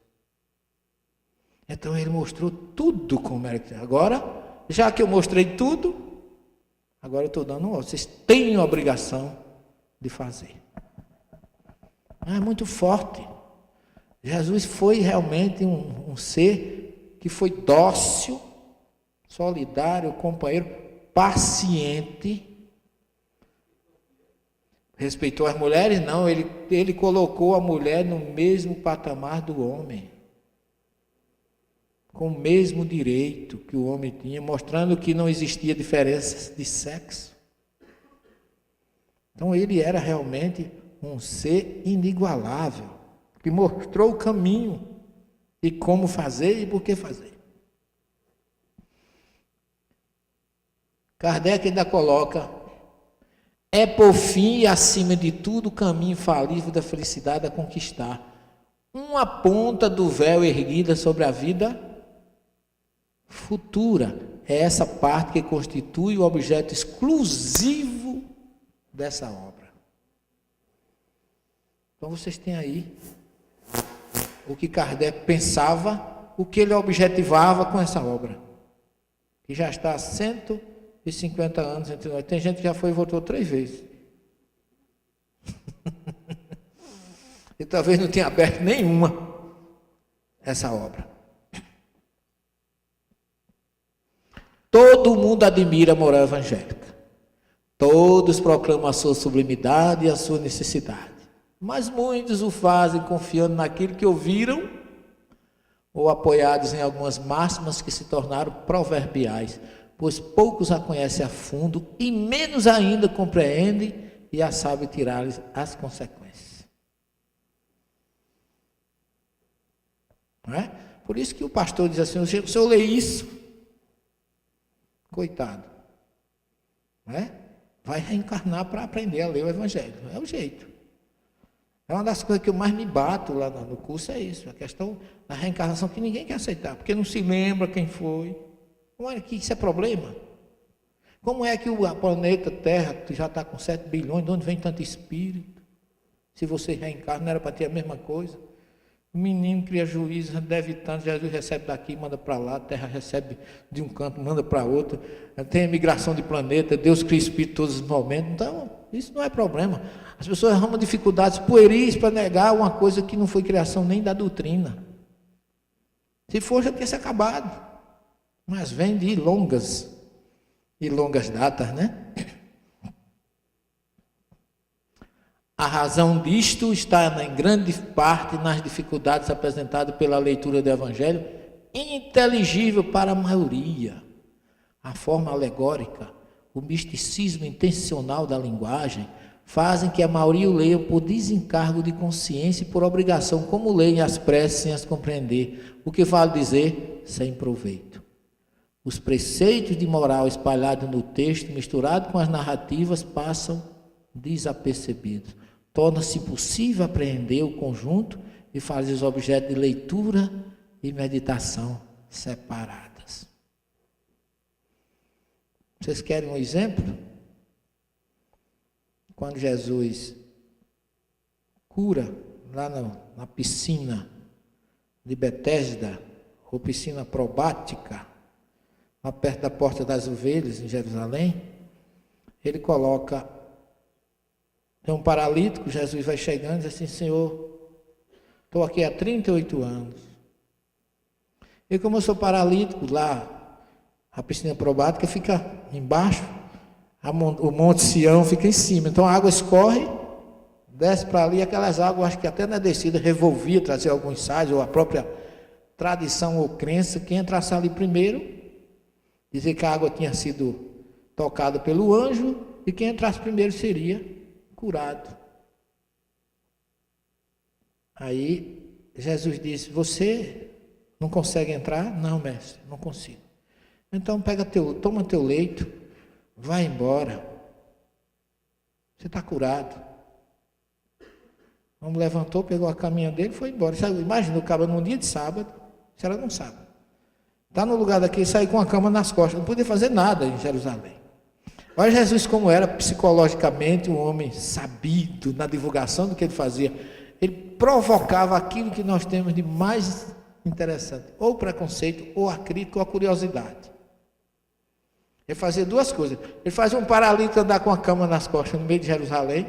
Então ele mostrou tudo como era. Agora, já que eu mostrei tudo, agora eu estou dando um. Vocês têm a obrigação de fazer. É muito forte. Jesus foi realmente um ser que foi dócil, solidário, companheiro, paciente. Respeitou as mulheres? Não, ele colocou a mulher no mesmo patamar do homem, com o mesmo direito que o homem tinha, mostrando que não existia diferença de sexo. Então ele era realmente um ser inigualável, que mostrou o caminho e como fazer e por que fazer. Kardec ainda coloca: é por fim e acima de tudo o caminho infalível da felicidade a conquistar, uma ponta do véu erguida sobre a vida futura. É essa parte que constitui o objeto exclusivo dessa obra. Então vocês têm aí o que Kardec pensava, o que ele objetivava com essa obra, que já está há 150 anos entre nós. Tem gente que já foi e voltou 3 vezes. E talvez não tenha aberto nenhuma essa obra. Todo mundo admira a moral evangélica. Todos proclamam a sua sublimidade e a sua necessidade. Mas muitos o fazem confiando naquilo que ouviram ou apoiados em algumas máximas que se tornaram proverbiais, pois poucos a conhecem a fundo e menos ainda compreendem e a sabem tirar as consequências. Não é? Por isso que o pastor diz assim: se eu ler isso, coitado, não é? Vai reencarnar para aprender a ler o Evangelho. É o jeito. É uma das coisas que eu mais me bato lá no curso, é isso, a questão da reencarnação, que ninguém quer aceitar, porque não se lembra quem foi. Olha que isso é problema. Como é que o planeta Terra, que já está com 7 bilhões, de onde vem tanto espírito? Se você reencarna, não era para ter a mesma coisa? O menino cria juízo, deve tanto, Jesus recebe daqui, manda para lá, a terra recebe de um canto, manda para outro. Tem a migração de planeta, Deus cria espírito todos os momentos. Então, isso não é problema. As pessoas arrumam dificuldades pueris para negar uma coisa que não foi criação nem da doutrina. Se for, já tinha se acabado. Mas vem de longas datas, né? A razão disto está em grande parte nas dificuldades apresentadas pela leitura do Evangelho, inteligível para a maioria. A forma alegórica, o misticismo intencional da linguagem, fazem que a maioria o leia por desencargo de consciência e por obrigação, como leem as preces sem as compreender, o que vale dizer, sem proveito. Os preceitos de moral espalhados no texto, misturados com as narrativas, passam desapercebidos. Torna-se possível apreender o conjunto e fazer os objetos de leitura e meditação separadas. Vocês querem um exemplo? Quando Jesus cura lá na piscina de Betesda, ou piscina probática, lá perto da Porta das Ovelhas, em Jerusalém, ele coloca, tem um paralítico, Jesus vai chegando e diz assim: Senhor, estou aqui há 38 anos. E como eu sou paralítico, lá, a piscina probática fica embaixo, o Monte Sião fica em cima, então a água escorre, desce para ali, aquelas águas, acho que até na descida revolvia, trazia alguns sais, ou a própria tradição ou crença, que entrasse ali primeiro, dizia que a água tinha sido tocada pelo anjo, e quem entrasse primeiro seria curado. Aí Jesus disse: você não consegue entrar? Não, mestre, não consigo. Então toma teu leito, vai embora. Você está curado. O homem levantou, pegou a caminha dele e foi embora. Imagina o cara num dia de sábado, isso era num sábado. Está no lugar daquele, sair com a cama nas costas, não podia fazer nada em Jerusalém. Olha Jesus como era psicologicamente um homem sabido na divulgação do que ele fazia. Ele provocava aquilo que nós temos de mais interessante, ou o preconceito, ou a crítica, ou a curiosidade. Ele fazia duas coisas. Ele fazia um paralítico andar com a cama nas costas no meio de Jerusalém,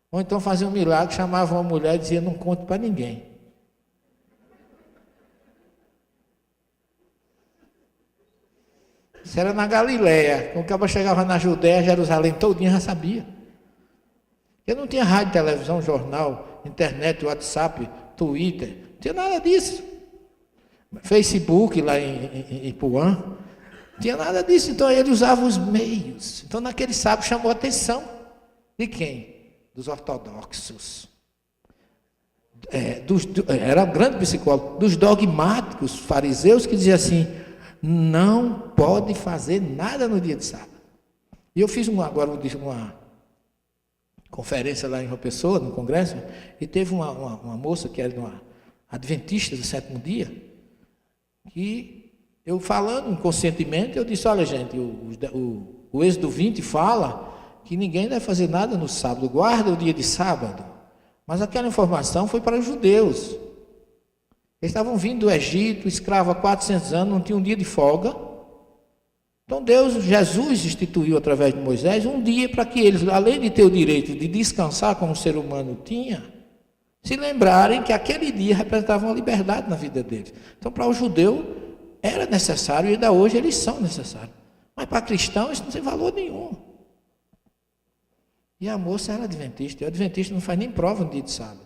ou então fazia um milagre, chamava uma mulher e dizia: não conte para ninguém. Isso era na Galileia. Quando o cara chegava na Judéia, Jerusalém todinha já sabia. Eu não tinha rádio, televisão, jornal, internet, WhatsApp, Twitter, não tinha nada disso. Facebook lá em Ipuã, não tinha nada disso. Então ele usava os meios. Então naquele sábado chamou a atenção de quem? Dos ortodoxos. Era um grande psicólogo. Dos dogmáticos fariseus que diziam assim: não pode fazer nada no dia de sábado. E eu fiz uma conferência lá em João Pessoa, no congresso, e teve uma moça que era uma adventista do sétimo dia, que eu falando inconscientemente, eu disse: olha gente, o Êxodo 20 fala que ninguém deve fazer nada no sábado, guarda o dia de sábado. Mas aquela informação foi para os judeus. Eles estavam vindo do Egito, escravo há 400 anos, não tinham um dia de folga. Então Jesus instituiu através de Moisés um dia para que eles, além de ter o direito de descansar como o ser humano tinha, se lembrarem que aquele dia representava uma liberdade na vida deles. Então para o judeu era necessário, e ainda hoje eles são necessários. Mas para cristão isso não tem valor nenhum. E a moça era adventista, e o adventista não faz nem prova no dia de sábado.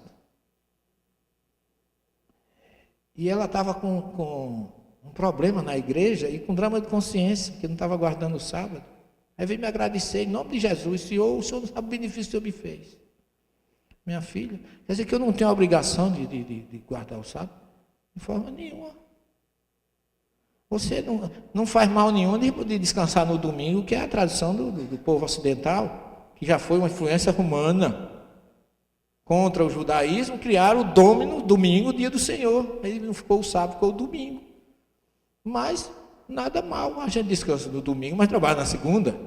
E ela estava com um problema na igreja e com drama de consciência, que não estava guardando o sábado. Aí veio me agradecer em nome de Jesus: Senhor, o Senhor não sabe o benefício que o Senhor me fez. Minha filha, quer dizer que eu não tenho a obrigação de guardar o sábado? De forma nenhuma. Você não faz mal nenhum de poder descansar no domingo, que é a tradição do povo ocidental, que já foi uma influência romana. Contra o judaísmo, criaram o domino, domingo, dia do Senhor. Aí não ficou o sábado, ficou o domingo. Mas nada mal, a gente descansa no domingo, mas trabalha na segunda.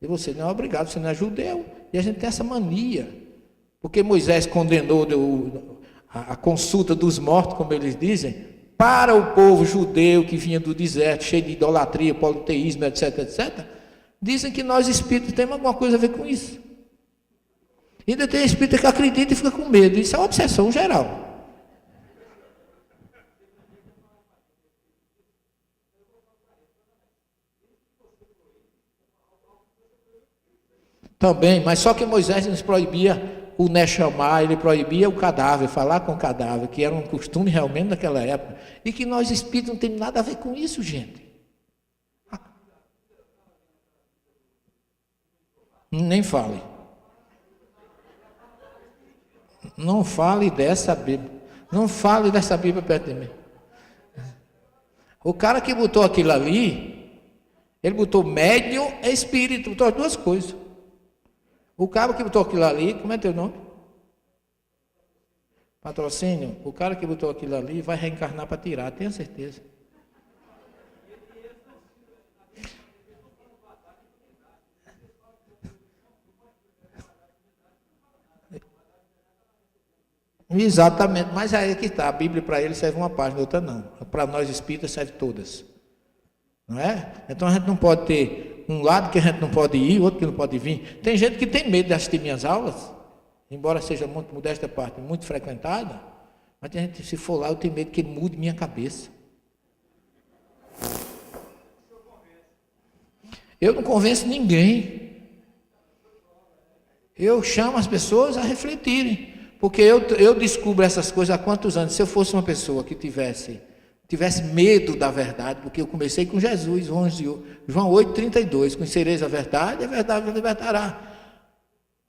E você não é obrigado, você não é judeu. E a gente tem essa mania. Porque Moisés condenou a consulta dos mortos, como eles dizem, para o povo judeu que vinha do deserto, cheio de idolatria, politeísmo, etc, etc, dizem que nós espíritos temos alguma coisa a ver com isso. Ainda tem espírito que acredita e fica com medo. Isso é uma obsessão geral. Também, mas só que Moisés nos proibia o Nechamá, ele proibia o cadáver, falar com o cadáver, que era um costume realmente naquela época, e que nós espíritos não temos nada a ver com isso, gente. Nem fale. Não fale dessa Bíblia. Não fale dessa Bíblia perto de mim. O cara que botou aquilo ali, ele botou médium e espírito, botou as duas coisas. O cara que botou aquilo ali, como é teu nome? Patrocínio. O cara que botou aquilo ali vai reencarnar para tirar, tenho certeza. Exatamente, mas aí que está, a Bíblia para ele serve uma página, outra não. Para nós espíritas serve todas. Não é? Então a gente não pode ter um lado que a gente não pode ir, outro que não pode vir. Tem gente que tem medo de assistir minhas aulas, embora seja muito modesta parte, muito frequentada, mas tem gente que se for lá, eu tenho medo que ele mude minha cabeça. Eu não convenço ninguém. Eu chamo as pessoas a refletirem. Porque eu descubro essas coisas há quantos anos? Se eu fosse uma pessoa que tivesse medo da verdade, porque eu comecei com Jesus, João 8,32, conhecereis a verdade vos libertará.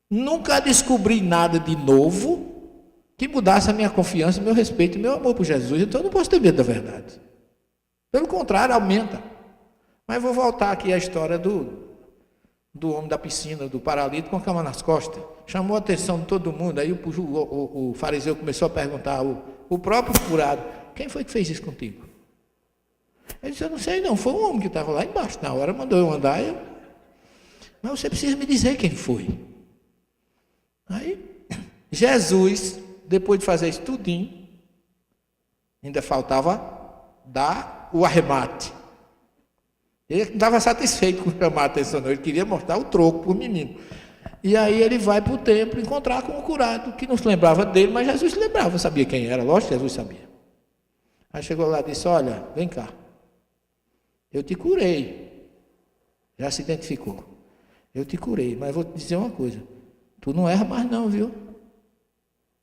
Nunca descobri nada de novo que mudasse a minha confiança, meu respeito e meu amor por Jesus. Então eu não posso ter medo da verdade. Pelo contrário, aumenta. Mas vou voltar aqui à história do homem da piscina, do paralítico com a cama nas costas. Chamou a atenção de todo mundo. Aí o fariseu começou a perguntar, o próprio curado, quem foi que fez isso contigo? Ele disse, eu não sei não, foi um homem que estava lá embaixo. Na hora mandou eu andar, mas você precisa me dizer quem foi. Aí, Jesus, depois de fazer isso tudinho, ainda faltava dar o arremate. Ele não estava satisfeito com chamar a atenção, não. Ele queria mostrar o troco para o menino. E aí ele vai para o templo encontrar com o curado, que não se lembrava dele, mas Jesus se lembrava, sabia quem era, lógico que Jesus sabia. Aí chegou lá e disse, olha, vem cá, eu te curei. Já se identificou. Eu te curei, mas vou te dizer uma coisa, tu não erra mais não, viu?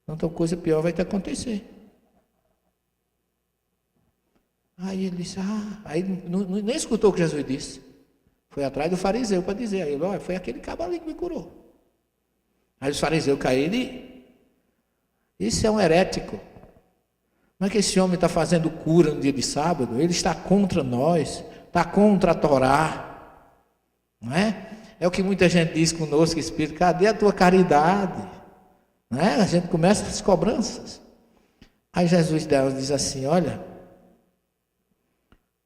Então coisa pior vai te acontecer. Aí ele disse, aí nem escutou o que Jesus disse. Foi atrás do fariseu para dizer a ele, olha, foi aquele cabo ali que me curou. Aí os fariseus caíram e, isso é um herético. Não é que esse homem está fazendo cura no dia de sábado, ele está contra nós, está contra a Torá. Não é? É o que muita gente diz conosco, Espírito, cadê a tua caridade? Não é? A gente começa as cobranças. Aí Jesus diz assim, olha,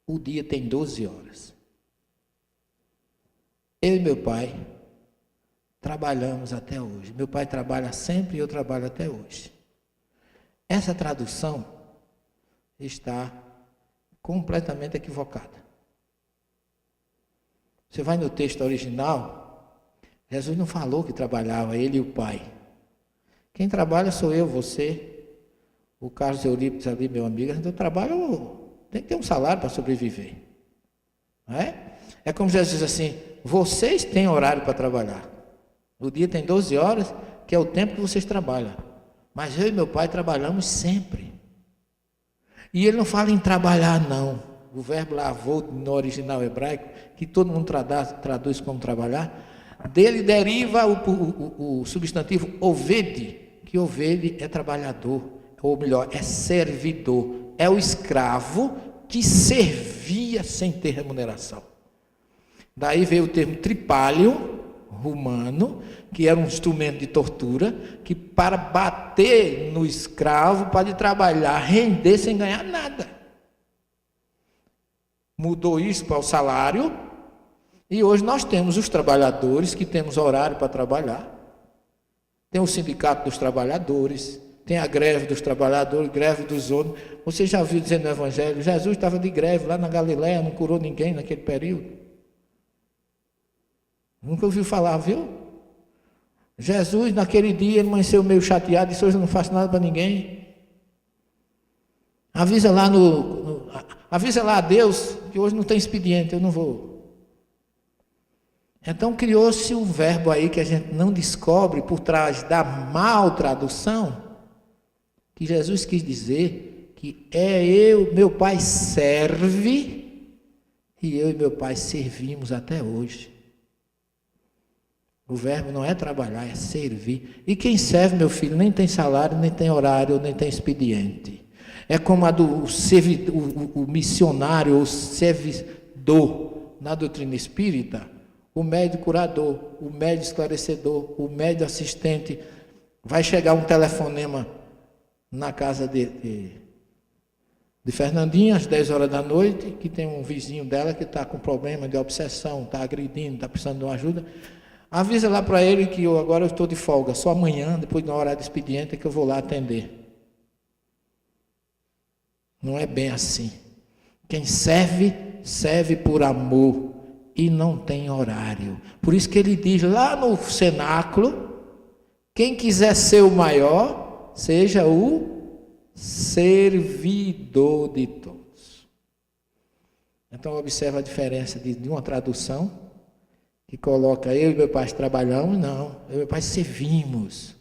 o dia tem 12 horas. Eu e meu pai trabalhamos até hoje. Meu pai trabalha sempre e eu trabalho até hoje. Essa tradução está completamente equivocada. Você vai no texto original, Jesus não falou que trabalhava ele e o pai. Quem trabalha sou eu, você, o Carlos Eurípides ali, meu amigo. Eu trabalho, tem que ter um salário para sobreviver. Não é? É como Jesus diz assim, vocês têm horário para trabalhar. O dia tem 12 horas, que é o tempo que vocês trabalham. Mas eu e meu pai trabalhamos sempre. E ele não fala em trabalhar, não. O verbo lavou no original hebraico, que todo mundo traduz como trabalhar, dele deriva o substantivo ovede, que ovede é trabalhador, ou melhor, é servidor. É o escravo que servia sem ter remuneração. Daí veio o termo tripálio, romano, que era um instrumento de tortura, que para bater no escravo, para ele trabalhar, render sem ganhar nada. Mudou isso para o salário, e hoje nós temos os trabalhadores que temos horário para trabalhar. Tem o sindicato dos trabalhadores, Tem a greve dos trabalhadores, greve dos ônibus. Você já ouviu dizer no Evangelho, Jesus estava de greve lá na Galileia, não curou ninguém naquele período? Nunca ouviu falar, viu? Jesus, naquele dia, ele amanheceu meio chateado, disse, hoje eu não faço nada para ninguém. Avisa lá avisa lá a Deus, que hoje não tem expediente, eu não vou. Então criou-se um verbo aí que a gente não descobre por trás da mal tradução, que Jesus quis dizer que meu Pai serve e eu e meu Pai servimos até hoje. O verbo não é trabalhar, é servir. E quem serve, meu filho, nem tem salário, nem tem horário, nem tem expediente. É como o missionário, o servidor na doutrina espírita, o médico curador, o médico esclarecedor, o médico assistente. Vai chegar um telefonema na casa de Fernandinha, às 10 horas da noite, que tem um vizinho dela que está com problema de obsessão, está agredindo, está precisando de uma ajuda. Avisa lá para ele que agora eu estou de folga, só amanhã, depois da hora de expediente, é que eu vou lá atender. Não é bem assim. Quem serve, serve por amor e não tem horário. Por isso que ele diz lá no cenáculo, quem quiser ser o maior, seja o servidor de todos. Então observa a diferença de uma tradução que coloca eu e meu pai trabalhamos, não, eu e meu pai servimos.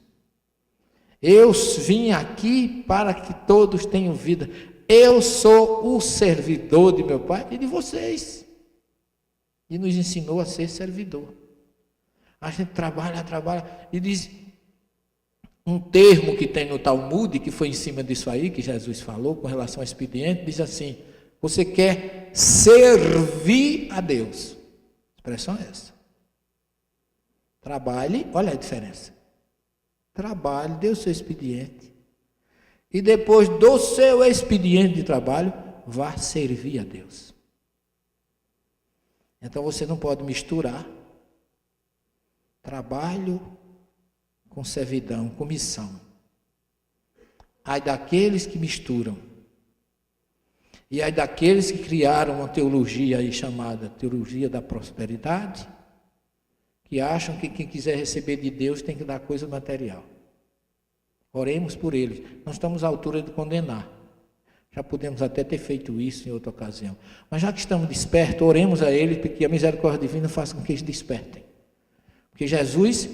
Eu vim aqui para que todos tenham vida. Eu sou o servidor de meu pai e de vocês. E nos ensinou a ser servidor. A gente trabalha, e diz um termo que tem no Talmud, que foi em cima disso aí, que Jesus falou com relação ao expediente, diz assim, você quer servir a Deus. A expressão é essa. Trabalhe, olha a diferença. Trabalhe, dê o seu expediente. E depois do seu expediente de trabalho, vá servir a Deus. Então você não pode misturar trabalho com servidão, com missão. Ai daqueles que misturam. E ai daqueles que criaram uma teologia aí chamada teologia da prosperidade, que acham que quem quiser receber de Deus tem que dar coisa material. Oremos por eles. Não estamos à altura de condenar. Já podemos até ter feito isso em outra ocasião. Mas já que estamos despertos, oremos a eles, porque a misericórdia divina faça com que eles despertem. Porque Jesus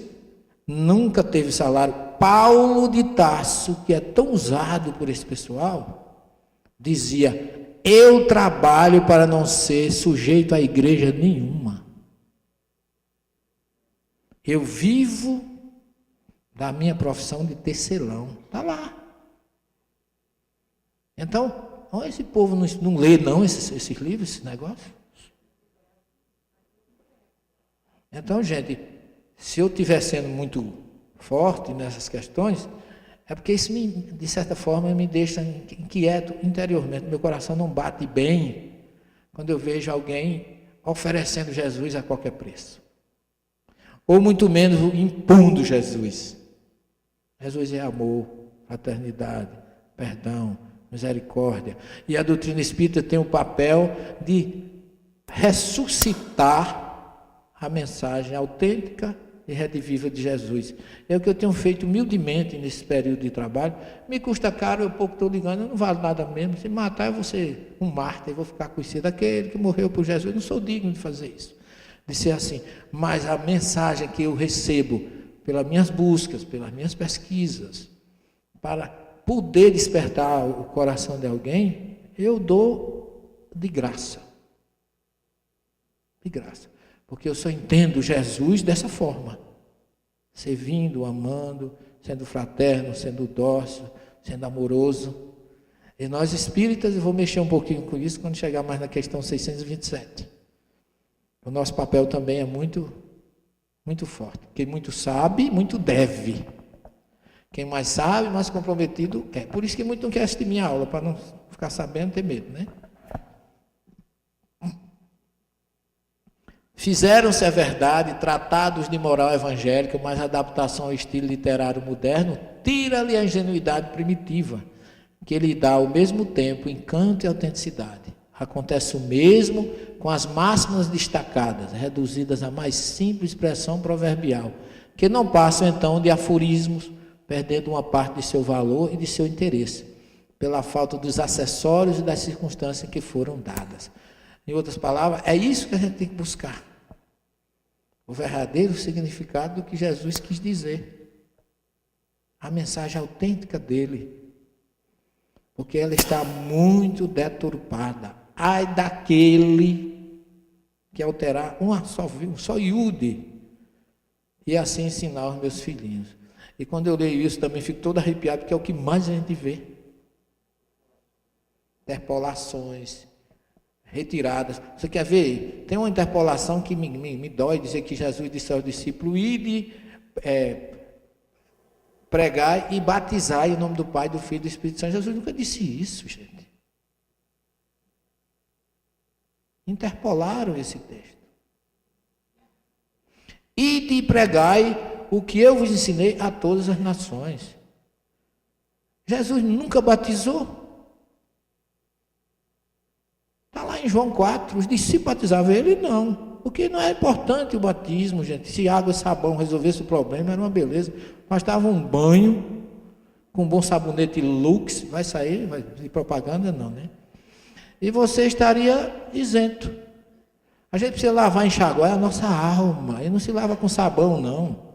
nunca teve salário. Paulo de Tarso, que é tão usado por esse pessoal, dizia, eu trabalho para não ser sujeito a igreja nenhuma. Eu vivo da minha profissão de tecelão. Está lá. Então, esse povo não lê não esses livros, esses negócios. Então, gente, se eu estiver sendo muito forte nessas questões, é porque isso, de certa forma, me deixa inquieto interiormente. Meu coração não bate bem quando eu vejo alguém oferecendo Jesus a qualquer preço. Ou muito menos impondo Jesus. Jesus é amor, fraternidade, perdão, misericórdia. E a doutrina espírita tem o papel de ressuscitar a mensagem autêntica e rediviva de Jesus. É o que eu tenho feito humildemente nesse período de trabalho. Me custa caro, eu pouco estou ligando, eu não vale nada mesmo. Se matar, eu vou ser um mártir, eu vou ficar conhecido daquele que morreu por Jesus. Eu não sou digno de fazer isso. De ser assim. Mas a mensagem que eu recebo pelas minhas buscas, pelas minhas pesquisas, para poder despertar o coração de alguém, eu dou de graça. De graça. Porque eu só entendo Jesus dessa forma. Servindo, amando, sendo fraterno, sendo dócil, sendo amoroso. E nós espíritas, eu vou mexer um pouquinho com isso quando chegar mais na questão 627. O nosso papel também é muito forte. Quem muito sabe, muito deve. Quem mais sabe, mais comprometido é. Por isso que muito não quer assistir minha aula, para não ficar sabendo, ter medo, né? Fizeram-se, é verdade, tratados de moral evangélica, mas a adaptação ao estilo literário moderno tira-lhe a ingenuidade primitiva, que lhe dá ao mesmo tempo encanto e autenticidade. Acontece o mesmo com as máximas destacadas, reduzidas à mais simples expressão proverbial, que não passam então de aforismos, perdendo uma parte de seu valor e de seu interesse, pela falta dos acessórios e das circunstâncias que foram dadas. Em outras palavras, é isso que a gente tem que buscar. O verdadeiro significado do que Jesus quis dizer. A mensagem autêntica dele. Porque ela está muito deturpada. Ai daquele que alterar um só iude e assim ensinar os meus filhinhos. E quando eu leio isso também fico todo arrepiado, porque é o que mais a gente vê. Interpolações, retiradas. Você quer ver? Tem uma interpolação que me dói, dizer que Jesus disse aos discípulos, ide, pregar e batizar em nome do Pai, do Filho e do Espírito Santo. Jesus nunca disse isso, gente. Interpolaram esse texto. Ide e pregai o que eu vos ensinei a todas as nações. Jesus nunca batizou. Está lá em João 4, os discípulos batizavam ele, não. Porque não é importante o batismo, gente. Se água e sabão resolvesse o problema, era uma beleza. Bastava um banho com um bom sabonete Lux, vai sair, vai de propaganda não, né? E você estaria isento. A gente precisa lavar, enxaguar a nossa alma. E não se lava com sabão, não.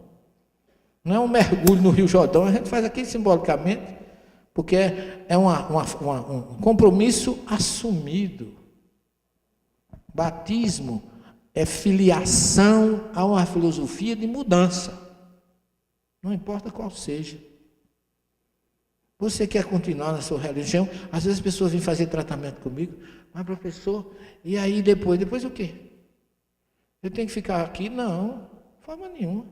Não é um mergulho no Rio Jordão, a gente faz aqui simbolicamente, porque é um compromisso assumido. Batismo é filiação a uma filosofia de mudança. Não importa qual seja. Você quer continuar na sua religião? Às vezes as pessoas vêm fazer tratamento comigo, mas professor, e aí depois o quê? Eu tenho que ficar aqui? Não, de forma nenhuma.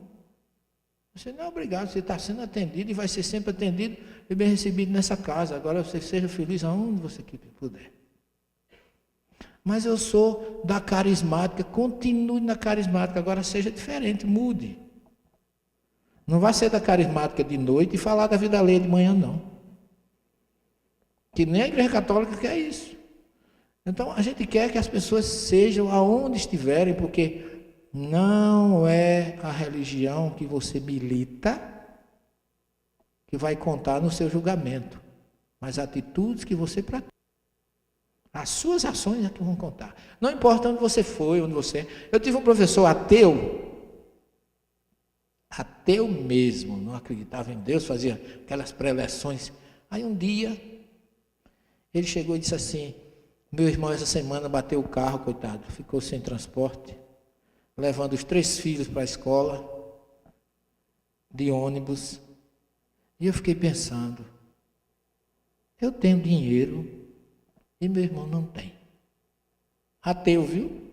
Você não é obrigado, você está sendo atendido e vai ser sempre atendido e bem recebido nessa casa. Agora você seja feliz aonde você puder. Mas eu sou da carismática, continue na carismática, agora seja diferente, mude. Não vai ser da carismática de noite e falar da vida alheia de manhã, não. Que nem a Igreja Católica quer isso. Então, a gente quer que as pessoas sejam aonde estiverem, porque não é a religião que você milita que vai contar no seu julgamento, mas atitudes que você pratica. As suas ações é que vão contar. Não importa onde você foi, onde você é. Eu tive um professor ateu mesmo, não acreditava em Deus, fazia aquelas preleções. Aí um dia, ele chegou e disse assim, meu irmão essa semana bateu o carro, coitado, ficou sem transporte, levando os 3 filhos para a escola, de ônibus. E eu fiquei pensando, eu tenho dinheiro e meu irmão não tem. Ateu, viu?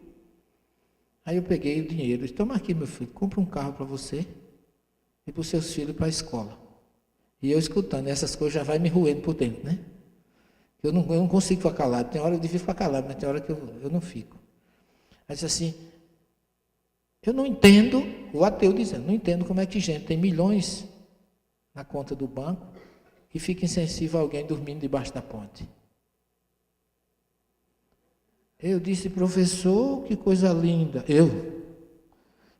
Aí eu peguei o dinheiro, disse, toma aqui meu filho, compra um carro para você e para os seus filhos para a escola. E eu escutando, essas coisas já vai me roendo por dentro, né? Eu não consigo ficar calado, tem hora que eu devia ficar calado, mas tem hora que eu não fico. Aí disse assim, eu não entendo, o ateu dizendo, não entendo como é que gente tem milhões na conta do banco e fica insensível a alguém dormindo debaixo da ponte. Eu disse, professor, que coisa linda.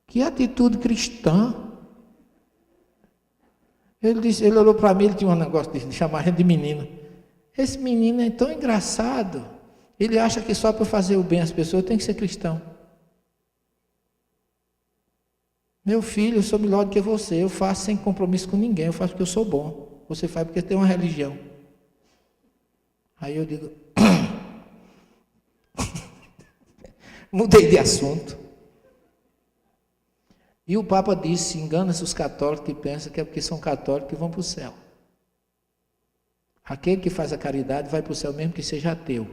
Que atitude cristã. Ele olhou para mim, ele tinha um negócio de chamar a gente de menino. Esse menino é tão engraçado. Ele acha que só para fazer o bem às pessoas tem que ser cristão. Meu filho, eu sou melhor do que você. Eu faço sem compromisso com ninguém. Eu faço porque eu sou bom. Você faz porque tem uma religião. Aí eu digo... Mudei de assunto. E o Papa disse, engana-se os católicos que pensam que é porque são católicos que vão para o céu. Aquele que faz a caridade vai para o céu mesmo que seja ateu.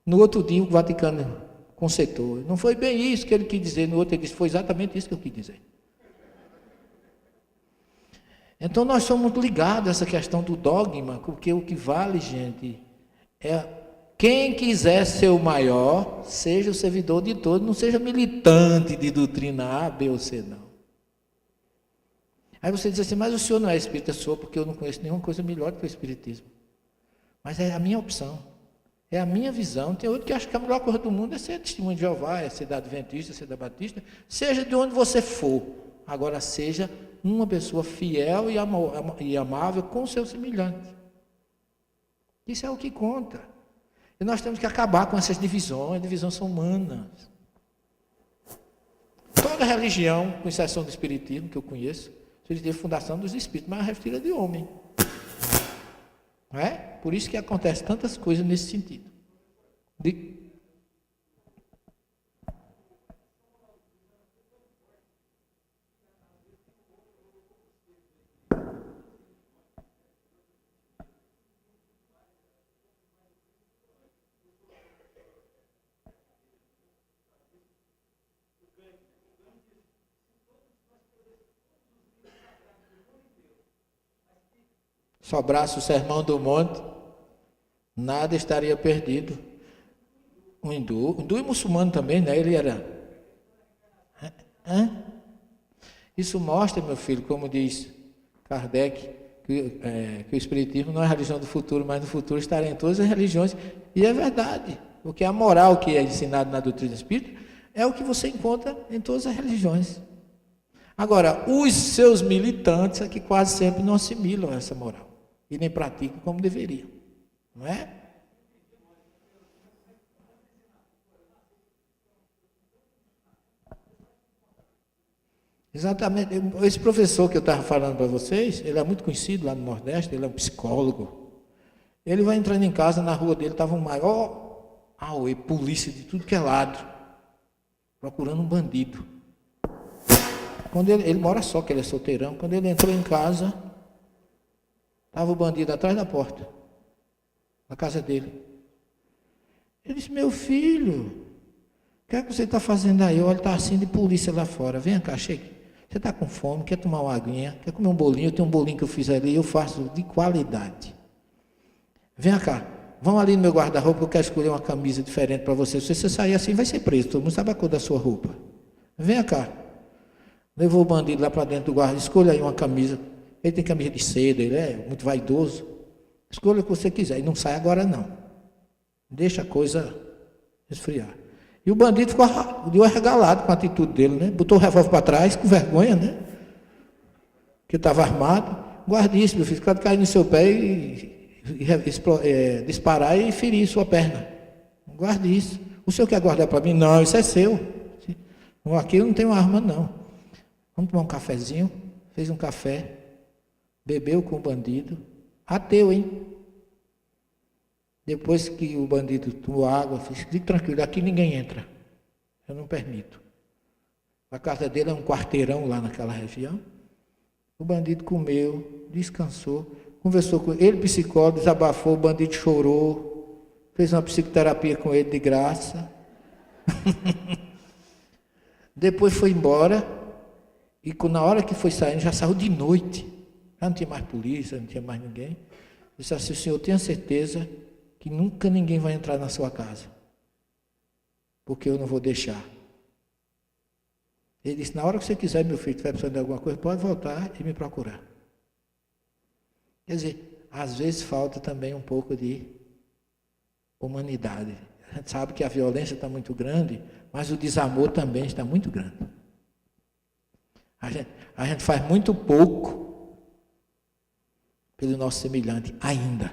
No outro dia o Vaticano conceitou. Não foi bem isso que ele quis dizer. No outro ele disse, foi exatamente isso que eu quis dizer. Então nós somos ligados a essa questão do dogma, porque o que vale, gente, é Quem quiser ser o maior, seja o servidor de todos, não seja militante de doutrina A, B ou C, não. Aí você diz assim, mas o senhor não é espírita? Sou, porque eu não conheço nenhuma coisa melhor do que o espiritismo. Mas é a minha opção, é a minha visão. Tem outro que acha que a melhor coisa do mundo é ser testemunho de Jeová, é ser da Adventista, ser da Batista, seja de onde você for. Agora seja uma pessoa fiel e amável com o seu semelhante. Isso é o que conta. E nós temos que acabar com essas divisões. Divisões são humanas. Toda religião, com exceção do espiritismo, que eu conheço, seria a fundação dos espíritos, mas é filha de homem. Não é? Por isso que acontecem tantas coisas nesse sentido. Sobrasse o sermão do monte, nada estaria perdido. O hindu e muçulmano também, né? Ele era... Isso mostra, meu filho, como diz Kardec, que o espiritismo não é a religião do futuro, mas no futuro estará em todas as religiões. E é verdade, porque a moral que é ensinada na doutrina espírita é o que você encontra em todas as religiões. Agora, os seus militantes é que quase sempre não assimilam essa moral. E nem praticam como deveriam, não é? Exatamente. Esse professor que eu estava falando para vocês, ele é muito conhecido lá no Nordeste, ele é um psicólogo. Ele vai entrando em casa, na rua dele estava um maior auê, polícia de tudo que é lado, procurando um bandido. Quando ele mora só, que ele é solteirão, quando ele entrou em casa, estava o bandido atrás da porta, da casa dele. Ele disse, meu filho, o que é que você está fazendo aí? Olha, está assim de polícia lá fora. Vem cá, chegue. Você está com fome, quer tomar uma aguinha, quer comer um bolinho? Eu tenho um bolinho que eu fiz ali, eu faço de qualidade. Vem cá, vamos ali no meu guarda-roupa, eu quero escolher uma camisa diferente para você. Se você sair assim, vai ser preso, todo mundo sabe a cor da sua roupa. Vem cá. Levou o bandido lá para dentro do guarda, escolha aí uma camisa. Ele tem camisa de seda, ele é muito vaidoso. Escolha o que você quiser. E não sai agora não. Deixa a coisa esfriar. E o bandido ficou arregalado com a atitude dele, né? Botou o revólver para trás, com vergonha, né? Que estava armado. Guarde isso, meu filho. Pode cair no seu pé e disparar e ferir sua perna. Guarde isso. O senhor quer guardar para mim? Não, isso é seu. Aqui eu não tenho arma, não. Vamos tomar um cafezinho. Fez um café. Bebeu com o bandido, ateu, hein? Depois que o bandido tomou água, fique tranquilo, aqui ninguém entra, eu não permito. A casa dele é um quarteirão lá naquela região. O bandido comeu, descansou, conversou com ele, psicólogo, desabafou, o bandido chorou, fez uma psicoterapia com ele de graça. Depois foi embora, e na hora que foi saindo, já saiu de noite. Já não tinha mais polícia, não tinha mais ninguém. Disse assim, o senhor tem certeza que nunca ninguém vai entrar na sua casa? Porque eu não vou deixar. Ele disse, na hora que você quiser, meu filho, estiver precisando de alguma coisa, pode voltar e me procurar. Quer dizer, às vezes falta também um pouco de humanidade. A gente sabe que a violência está muito grande, mas o desamor também está muito grande. A gente faz muito pouco pelo nosso semelhante ainda.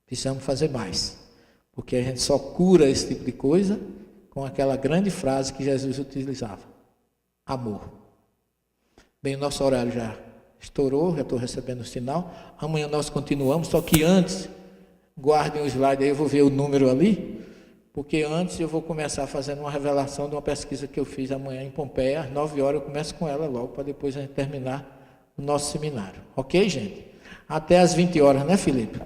Precisamos fazer mais, porque a gente só cura esse tipo de coisa com aquela grande frase que Jesus utilizava: amor. Bem, o nosso horário já estourou, já estou recebendo o sinal. Amanhã nós continuamos, só que antes, guardem o slide aí, eu vou ver o número ali, porque antes eu vou começar fazendo uma revelação de uma pesquisa que eu fiz amanhã em Pompeia, às 9 horas eu começo com ela logo, para depois a gente terminar o nosso seminário. Ok, gente? Até às 20 horas, né, Felipe?